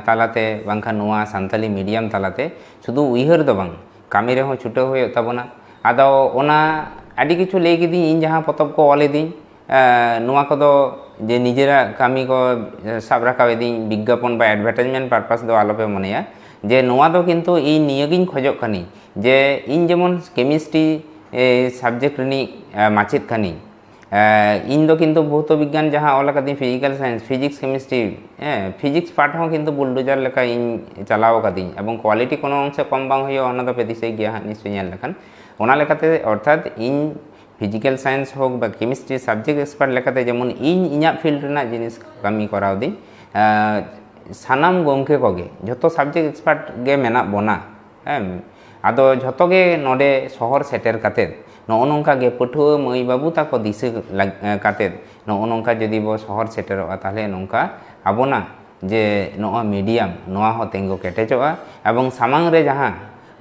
तालाते बांखा नोआ सान्ताली मीडियम तालाते शुधु उइहर दो बांग कामी रे हो छुटे हुए ताबोना आदो ओना आदि किछु लई केदिन इन जहाँ पतब को ऑल एदिन नोआ को दो जे निजेरा कामी को साब राकाब एदिन विज्ञापन बा एडभार्टाइजमेंट पारपास दो आलोपे मनेया जे नोआ दो किन्तु इ नियगिन खोजक खानी जे इन जेमन केमिस्ट्री सब्जेक्ट रनी माचेद खानी इन दो किन्तु भौत विज्ञान जहाँ ऑल कदी physical science physics chemistry physics part हो किन्तु बुलडोजार लेका इन चलाव कदी एवं क्वालिटी कोनो अंश कम बांग हुयो ओना दो पे दिसे गया निश्चय नेल लेखान ओना लेकाते अर्थात इन फिजिकल साइंस हो बा केमिस्ट्री सब्जेक्ट एक्सपार्ट लेकाते जेमन इन इन्या फील्ड रना जिनिस कामी कराव दी सानाम गोंके कोगे जतो सब्जेक्ट एक्सपार्ट गे मेना बोना आदो जतो गे नोडे शहर सेटेर काते नो नोंका गे पठुआ मई बाबू ताको दिसे काते नो नोंका जदि बो शहर सेटेरोआ ताहले नोंका आबोना जे नो मीडियम नोआ हो तेंगो केटेजोआ एवं सामांग रे जहाँ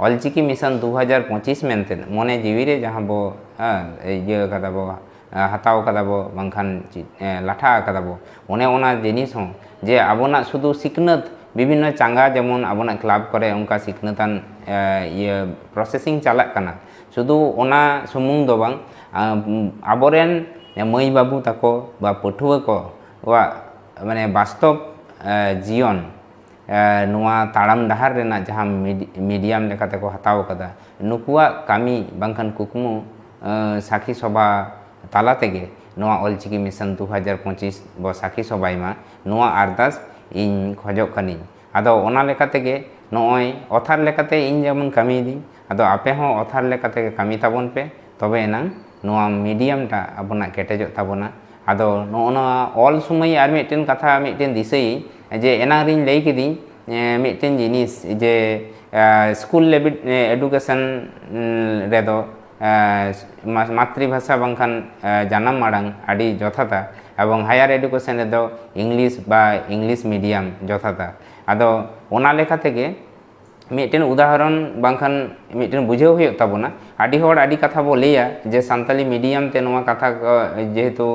ऑलचिकी मिशन 2025 मेनते मने जीवी रे जहाँ बो ये कदा बो हताव कदा बो बांखान लाठा कदा बो ओने ओना जिनिस हो जे आबोना शुधु सिकनत विभिन्न चांगा जेमन आबोना क्लाब करे उनका सिकनतान ये प्रोसेसिंग चालक कना शुधु ओना सुमुंग दो बांग आबोरेन मई बाबू ताको बा पठुआ को वा माने वास्तव जीवन नुआ ताड़ाम डहार रेना जहाँ मीडियम लेकाते को हताव कदा नुकुआ कामी बांखान कुकमु साखी सभा ताला तेगे नुआ ऑलचिकी मिशन 2025 बो साखी सभाइमा नुआ आरदास इन खोजक कानी आदो ओना लेकातेगे नोय अथार लेकाते इन जेमन कामी दी आदो आपे हो अथार लेकाते कामी ताबन पे तबे एनां नोआ मीडियम टा आबोना केटेजो ताबोना आदो नोना ऑल सुमय आर मिटेन कथा मिटेन दिसई जे एना रिन लई केदी मिटेन जिनिस जे स्कूल लेवल एडुकेशन रेदो मातृभाषा बांखान जानाम माड़ांग आदि जथाता एवं हायर एडुकेशन रेदो इंग्लिश बा इंग्लिश मीडियम जथाता आदो ओना लेखा तेगे मिटेन उदाहरण बांखान मिटेन बुझेव हुयो ताबोना आदि होड़ आदि कथा बो लेया जे सान्ताली मीडियम ते नोआ कथा जेहेतु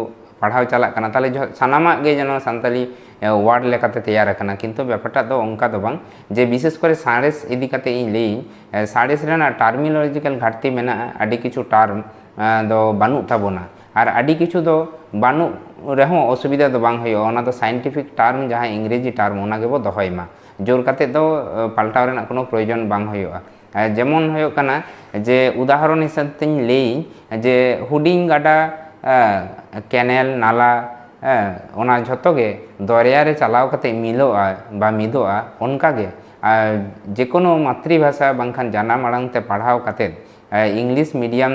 पढ़ाव चला कना ताले सानामा गे जनो सान्ताली वार्ड लेकाते तैयार कना किन्तु ब्यापारटा दो ओंका दो बांग जे विशेष करे साड़ेस इदी काते इन लेई साड़ेस रेना टर्मिनोलॉजिकल घाटती मेना आदि किछु टर्म दो बानु ताबोना ᱟᱨ ᱟᱹᱰᱤ ᱠᱤᱪᱷᱩ ᱫᱚ ᱵᱟᱹᱱᱩᱜ ᱨᱮᱦᱚᱸ ᱚᱥᱩᱵᱤᱫᱟ ᱫᱚ ᱵᱟᱝ ᱦᱩᱭᱩᱜᱼᱟ, ᱚᱱᱟ ᱫᱚ ᱥᱟᱭᱮᱱᱴᱤᱯᱷᱤᱠ ᱴᱟর্ম ᱡᱟᱦᱟᱸ ᱤᱝᱨᱮᱡᱤ ᱴᱟর্ম ᱚᱱᱟ ᱜᱮᱵᱚ ᱫᱚᱦᱚᱭ ᱢᱟ, ᱡᱳᱨ ᱠᱟᱛᱮᱫ ᱫᱚ ᱯᱟᱞᱴᱟᱣ ᱨᱮᱱᱟᱜ ᱠᱳᱱᱳ ᱯᱨᱚᱭᱳᱡᱚᱱ ᱵᱟᱝ ᱦᱩᱭᱩᱜᱼᱟ। ᱡᱮᱢᱚᱱ ᱦᱩᱭᱩᱜ ᱠᱟᱱᱟ ᱡᱮ ᱩᱫᱟᱦᱚᱨᱚᱱ ᱦᱤᱥᱟᱹᱵ ᱛᱤᱧ ᱞᱟᱹᱭᱟᱹᱧ ᱡᱮ ᱦᱩᱰᱤᱧ ᱜᱟᱰᱟ, ᱠᱮᱱᱮᱞ, ᱱᱟᱞᱟ, ᱚᱱᱟ ᱡᱷᱚᱛᱚ ᱜᱮ ᱫᱚᱨᱭᱟ ᱨᱮ ᱪᱟᱞᱟᱣ ᱠᱟᱛᱮ ᱢᱤᱞᱚᱜᱼᱟ ᱵᱟ ᱢᱤᱫᱚᱜᱼᱟ, ᱚᱱᱠᱟᱜᱮ যে কোনো মাতৃভাষা বাংখান জানাম আড়াং তে পড়াও কাতে ইংলিশ মিডিয়াম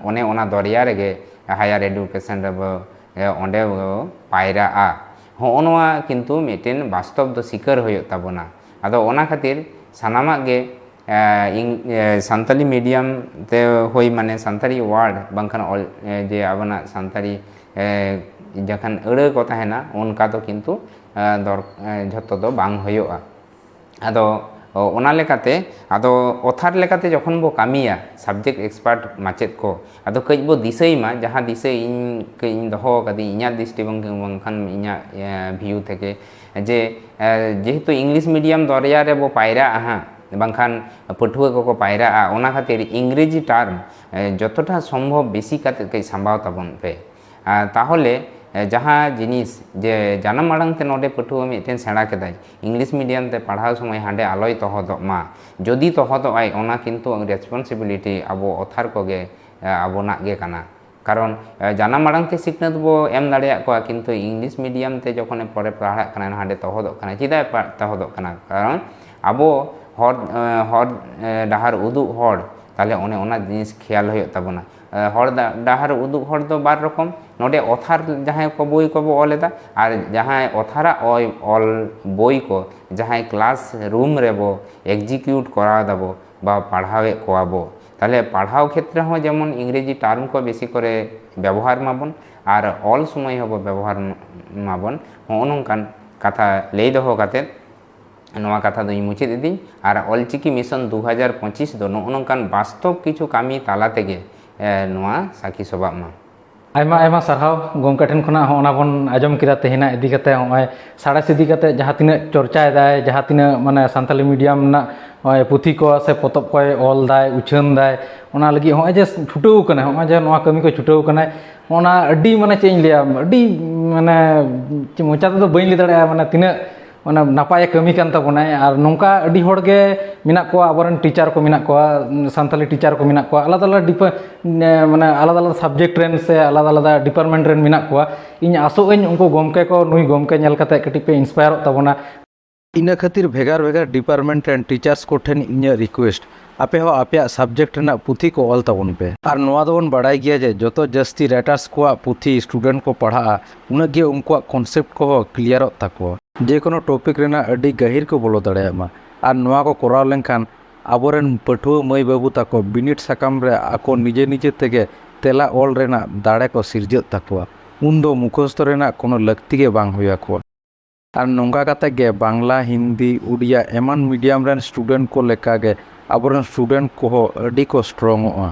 অনে ওনা দরিয়া রেগে হায়ার এডুকেশন রেবো অঁডে পায়রা'a ᱦᱚᱸᱜᱼᱚ ᱱᱚᱣᱟ ᱠᱤᱱᱛᱩ ᱢᱤᱫᱴᱮᱱ ᱵᱟᱥᱛᱚᱵ ᱫᱚ ᱥᱤᱠᱟᱹᱨ ᱦᱩᱭᱩᱜ ᱛᱟᱵᱚᱱᱟ। ᱟᱫᱚ ᱚᱱᱟ ᱠᱷᱟᱹᱛᱤᱨ ᱥᱟᱱᱟᱢᱟᱜ ᱜᱮ ᱥᱟᱱᱛᱟᱞᱤ ᱢᱤᱰᱤᱭᱟᱢ তে হই মানে সান্তালি ওয়ার্ড বাংখান অল যে আবনাᱜ সান্তালি যখন ᱟᱹᱲᱟᱹ ᱠᱚ ᱛᱟᱦᱮᱱᱟ ᱚᱱᱠᱟ ᱫᱚ ᱠᱤᱱᱛᱩ ᱡᱷᱚᱛᱚ ᱫᱚ ᱵᱟᱝ ᱦᱩᱭᱩᱜᱼᱟ। ᱟᱫᱚ ᱚᱱᱟ ᱞᱮᱠᱟᱛᱮ ᱟᱫᱚ ᱚᱛᱷᱟᱨ ᱞᱮᱠᱟᱛᱮ ᱡᱚᱠᱷᱚᱱ ᱵᱚ ᱠᱟᱹᱢᱤᱭᱟ ᱥᱟᱵᱡᱮক্ᱴ ᱮᱠᱥᱯᱟর্ট ᱢᱟᱪᱮᱫ ᱠᱚ, ᱟᱫᱚ ᱠᱟᱹᱡ ᱵᱚ ᱫᱤᱥᱟᱹᱭ ᱢᱟ ᱡᱟᱦᱟᱸ ᱫᱤᱥᱟᱹ ᱤᱧ ᱠᱟᱹᱡ ᱤᱧ ᱫᱚᱦᱚ ᱠᱟᱹᱫᱟᱹᱧ ᱤᱧᱟᱹᱜ ᱫৃষ্টি ᱵᱟᱝᱠᱷᱟᱱ ᱤᱧᱟᱹᱜ ভিউ থেকে যে যেহেতু ইংলিশ মিডিয়াম দরিয়া রে বো পায়রা'a হ্যাঁ বাংখান পাঠুয়া কো পায়রা'a ওনা খাতির ইংরেজি টার্ম যতটা সম্ভব বেশি কাতে কই সাম্বাও তাবন পে তাহলে ᱡᱟᱦᱟᱸ ᱡᱤᱱᱤᱥ ᱡᱮ ᱡᱟᱱᱟᱢ ᱟᱲᱟᱝ ᱛᱮ ᱱᱚᱰᱮ ᱯᱟᱹᱴᱷᱩᱣᱟᱹ ᱢᱤᱫᱴᱮᱱ ᱥᱮᱬᱟ ᱠᱮᱫᱟᱭ, ᱤᱝᱞᱤশ ᱢᱤᱰᱤᱭᱟᱢ ᱛᱮ ᱯᱟᱲᱦᱟᱣ ᱥᱚᱢᱚᱭ ᱦᱟᱸᱰᱮ ᱟᱞᱚᱭ ᱛᱚᱦᱚᱫᱚᱜ ᱢᱟ, ᱡᱩᱫᱤ ᱛᱚᱦᱚᱫᱚᱜᱼᱟᱭ ᱚᱱᱟ ᱠᱤᱱᱛু রেসপন্সিবিলিটি ᱟᱵᱚ ᱚᱛᱷᱟᱨ ᱠᱚᱜᱮ ᱟᱵᱚᱱᱟᱜ ᱜᱮ ᱠᱟᱱᱟ। কারণ জানাম আড়াং তে সিকনাত বো এম দাঁড়িয়ে কোয়া কিন্তু ইংলিশ মিডিয়াম তে যখন পরে পড়াক কানা হাঁডে তহদক কানা চিদায় তহদক কানা কারণ আবো হর ডাহার উদুগ হর তাহলে অনে ওনা জিনিস খেয়াল হয়ে তাবনা হর ডাহার উদুগ হর তো বার রকম নোডে অথার যাহাই কো বই কো বো অলেদা আর যাহাই অথারা অল বই কো যাহাই ক্লাস রুম রে বো এক্সিকিউট করা দাবো বা পড়াওয়ে কোয়াবো তাহলে পড়াও ক্ষেত্রে হয় যেমন ইংরেজি টার্ম কো বেশি করে ব্যবহার মাবন আর অল সময় হবো ব্যবহার মাবন নংকান কথা লেই দহো কাতে নোয়া কথা দুই মুছে দিদিন আর অলচিকি মিশন 2025 ᱫᱚ ᱱᱚᱜᱼᱚ ᱱᱚᱝᱠᱟᱱ ᱵᱟᱥᱛᱚᱵ ᱠᱤᱪᱷᱩ ᱠᱟᱹᱢᱤ ᱛᱟᱞᱟ ᱛᱮᱜᱮ ᱱᱚᱣᱟ ᱥᱟᱹᱠᱷᱤ ᱥᱚᱵᱷᱟᱜ ᱢᱟ। ᱟᱭᱢᱟ ᱟᱭᱢᱟ ᱥᱟᱨᱦᱟᱣ ᱜᱚᱢᱠᱮ ᱴᱷᱮᱱ ᱠᱷᱚᱱᱟᱜ ᱦᱚᱸ ᱚᱱᱟ ᱵᱚᱱ ᱟᱸᱡᱚᱢ ᱠᱮᱫᱟ ᱛᱮᱦᱮᱧᱟᱜ ᱤᱫᱤ ᱠᱟᱛᱮ ᱱᱚᱜᱼᱚᱭ ᱥᱟᱬᱮᱥ ᱤᱫᱤ ᱠᱟᱛᱮ ᱡᱟᱦᱟᱸ ᱛᱤᱱᱟᱹᱜ ᱪᱚᱨᱪᱟᱭᱮᱫᱟᱭ ᱡᱟᱦᱟᱸ ᱛᱤᱱᱟᱹᱜ ᱢᱟᱱᱮ ᱥᱟᱱᱛᱟᱞᱤ ᱢᱤᱰᱤᱭᱟᱢ ᱨᱮᱱᱟᱜ ᱱᱚᱜᱼᱚᱭ ᱯᱩᱛᱷᱤ ko ᱥᱮ ᱯᱚᱛᱚᱵ koy ᱚᱞ ᱫᱟᱭ ᱩᱪᱷᱟᱹᱱ ᱫᱟᱭ ᱚᱱᱟ ᱞᱟᱹᱜᱤᱫ ᱱᱚᱜᱼᱚᱭ ᱡᱮ ᱪᱷᱩᱴᱟᱹᱣ ᱠᱟᱱᱟᱭ ᱱᱚᱜᱼᱚᱭ ᱡᱮ ᱱᱚᱣᱟ ᱠᱟᱹᱢᱤ ᱠᱚ ᱪᱷᱩᱴᱟᱹᱣ ᱠᱟᱱᱟᱭ ᱚᱱᱟ ᱟᱹᱰᱤ ᱢᱟᱱᱮ ᱪᱮᱫ ᱤᱧ ᱞᱟᱹᱭᱟ ᱟᱹᱰᱤ ᱢᱟᱱᱮ ᱢᱚᱪᱟ ᱛᱮᱫᱚ ᱵᱟᱹᱧ ᱞᱟᱹᱭ ᱫᱟᱲᱮᱭᱟᱜᱼᱟ ᱢᱟᱱᱮ ᱛᱤᱱᱟᱹᱜ ᱢᱟᱱᱮ ᱱᱟᱯᱟᱭ ᱠᱟᱹᱢᱤ ᱠᱟᱱ ᱛᱟᱵᱚᱱᱟᱭ ᱟᱨ ᱱᱚᱝᱠᱟ ᱟᱹᱰᱤ ᱦᱚᱲ ᱜᱮ ᱢᱮᱱᱟᱜ ᱠᱚᱣᱟ ᱟᱵᱚᱨᱮᱱ ᱴᱤᱪᱟᱨ ᱠᱚ ᱢᱮᱱᱟᱜ ᱠᱚᱣᱟ ᱥᱟᱱᱛᱟᱞᱤ ᱴᱤᱪᱟᱨ ᱠᱚ ᱢᱮᱱᱟᱜ ᱠᱚᱣᱟ ᱟᱞᱟᱫᱟ ᱟᱞᱟᱫᱟ ᱢᱟᱱᱮ ᱟᱞᱟᱫᱟ ᱟᱞᱟᱫᱟ ᱥᱟᱵᱡᱮক্ᱴ ᱨᱮᱱ ᱥᱮ ᱟᱞᱟᱫᱟ ᱟᱞᱟᱫᱟ ᱰᱤᱯᱟᱨᱴᱢᱮন্ট ᱨᱮᱱ ᱢᱮᱱᱟᱜ ᱠᱚᱣᱟ ᱤᱧ ᱟᱥᱚᱜ ᱟᱹᱧ ᱩᱱᱠᱩ ᱜᱚᱢᱠᱮ ᱠᱚ ᱱᱩᱭ ᱜᱚᱢᱠᱮ ᱧᱮᱞ ᱠᱟᱛᱮ ᱠᱟᱹᱴᱤᱡ ᱯᱮ ᱤᱱᱥᱯᱟᱭᱟᱨᱚᱜ ᱛᱟᱵᱚᱱᱟ। ᱤᱱᱟᱹ ᱠᱷᱟᱹᱛᱤᱨ ᱵᱷᱮᱜᱟᱨ ᱵᱷᱮᱜᱟᱨ ᱰᱤᱯᱟᱨᱴᱢᱮন্ট ᱨᱮᱱ ᱴᱤᱪᱟর্স ᱠᱚ ᱴᱷᱮᱱ ᱤᱧᱟᱹᱜ ᱨᱤᱠᱩᱭᱮᱥᱴ ᱟᱯᱮ ᱦᱚᱸ ᱟᱯᱮᱭᱟᱜ ᱥᱟᱵᱡᱮক্ᱴ ᱨᱮᱱᱟᱜ ᱯᱩᱛᱷᱤ ᱠᱚ ᱚᱞ ᱛᱟᱵᱚᱱ ᱯᱮ। ᱟᱨ ᱱᱚᱣᱟ ᱫᱚᱵᱚᱱ ᱵᱟᱲᱟᱭ ᱜᱮᱭᱟ ᱡᱮ ᱡᱚᱛᱚ ᱡᱟᱹᱥᱛᱤ ᱨᱟইᱴᱟর্স ᱠᱚᱣᱟᱜ ᱯᱩᱛᱷᱤ ᱥᱴᱩᱰᱮন্ট ᱠᱚ ᱯᱟᱲᱦᱟᱜᱼᱟ ᱩᱱᱟᱹᱜ ᱜᱮ ᱩᱱᱠᱩᱣᱟᱜ ᱠᱚᱱᱥᱮᱯᱴ ᱠᱚᱦᱚᱸ ᱠᱞᱤᱭᱟᱨᱚᱜ ᱛᱟᱠᱚᱣᱟ ᱡᱮ ᱠᱳᱱᱳ ᱴᱚᱯᱤক ᱨᱮᱱᱟᱜ ᱟᱹᱰᱤ ᱜᱟᱹᱦᱤᱨ ᱠᱚ ᱵᱚᱞᱚ ᱫᱟᱲᱮᱭᱟᱜ ᱢᱟ। ᱟᱨ ᱱᱚᱣᱟ ᱠᱚ ᱠᱚᱨᱟᱣ ᱞᱮᱱᱠᱷᱟᱱ ᱟᱵᱚᱨᱮᱱ ᱯᱟᱹᱴᱷᱩᱣᱟᱹ ᱢᱟᱹᱭ ᱵᱟᱹᱵᱩ ᱛᱟᱠᱚ ᱵᱤᱱᱤᱰ ᱥᱟᱠᱟᱢ ᱨᱮ ᱟᱠᱚ ᱱᱤᱡᱮ ᱱᱤᱡᱮ ᱛᱮᱜᱮ ᱛᱮᱞᱟ ᱚᱞ ᱨᱮᱱᱟᱜ ᱫᱟᱲᱮ ᱠᱚ ᱥᱤᱨᱡᱟᱹᱜ ᱛᱟᱠᱚᱣᱟ ᱩᱱᱫᱚ ᱢᱩᱠᱷᱚᱥᱛᱚ ᱨᱮᱱᱟᱜ ᱠᱳᱱᱳ ᱞᱟᱹᱠᱛᱤ ᱜᱮ ᱵᱟᱝ ᱦᱩᱭ ᱟᱠᱚᱣᱟ। ᱟᱨ ᱱᱚᱝᱠᱟ ᱠᱟᱛᱮ ᱜᱮ ᱵᱟᱝᱞᱟ ᱦᱤন্দি উড়িয়া এমন মিডিয়াম রেন স্টুডেন্ট ᱠᱚ ᱞᱮᱠᱟᱜᱮ ᱟᱵᱚᱨᱮᱱ ᱥᱴᱩᱰᱮন্ᱴ ᱠᱚᱦᱚᱸ ᱟᱹᱰᱤ ᱠᱚ ᱥᱴᱨᱚᱝᱚᱜᱼᱟ।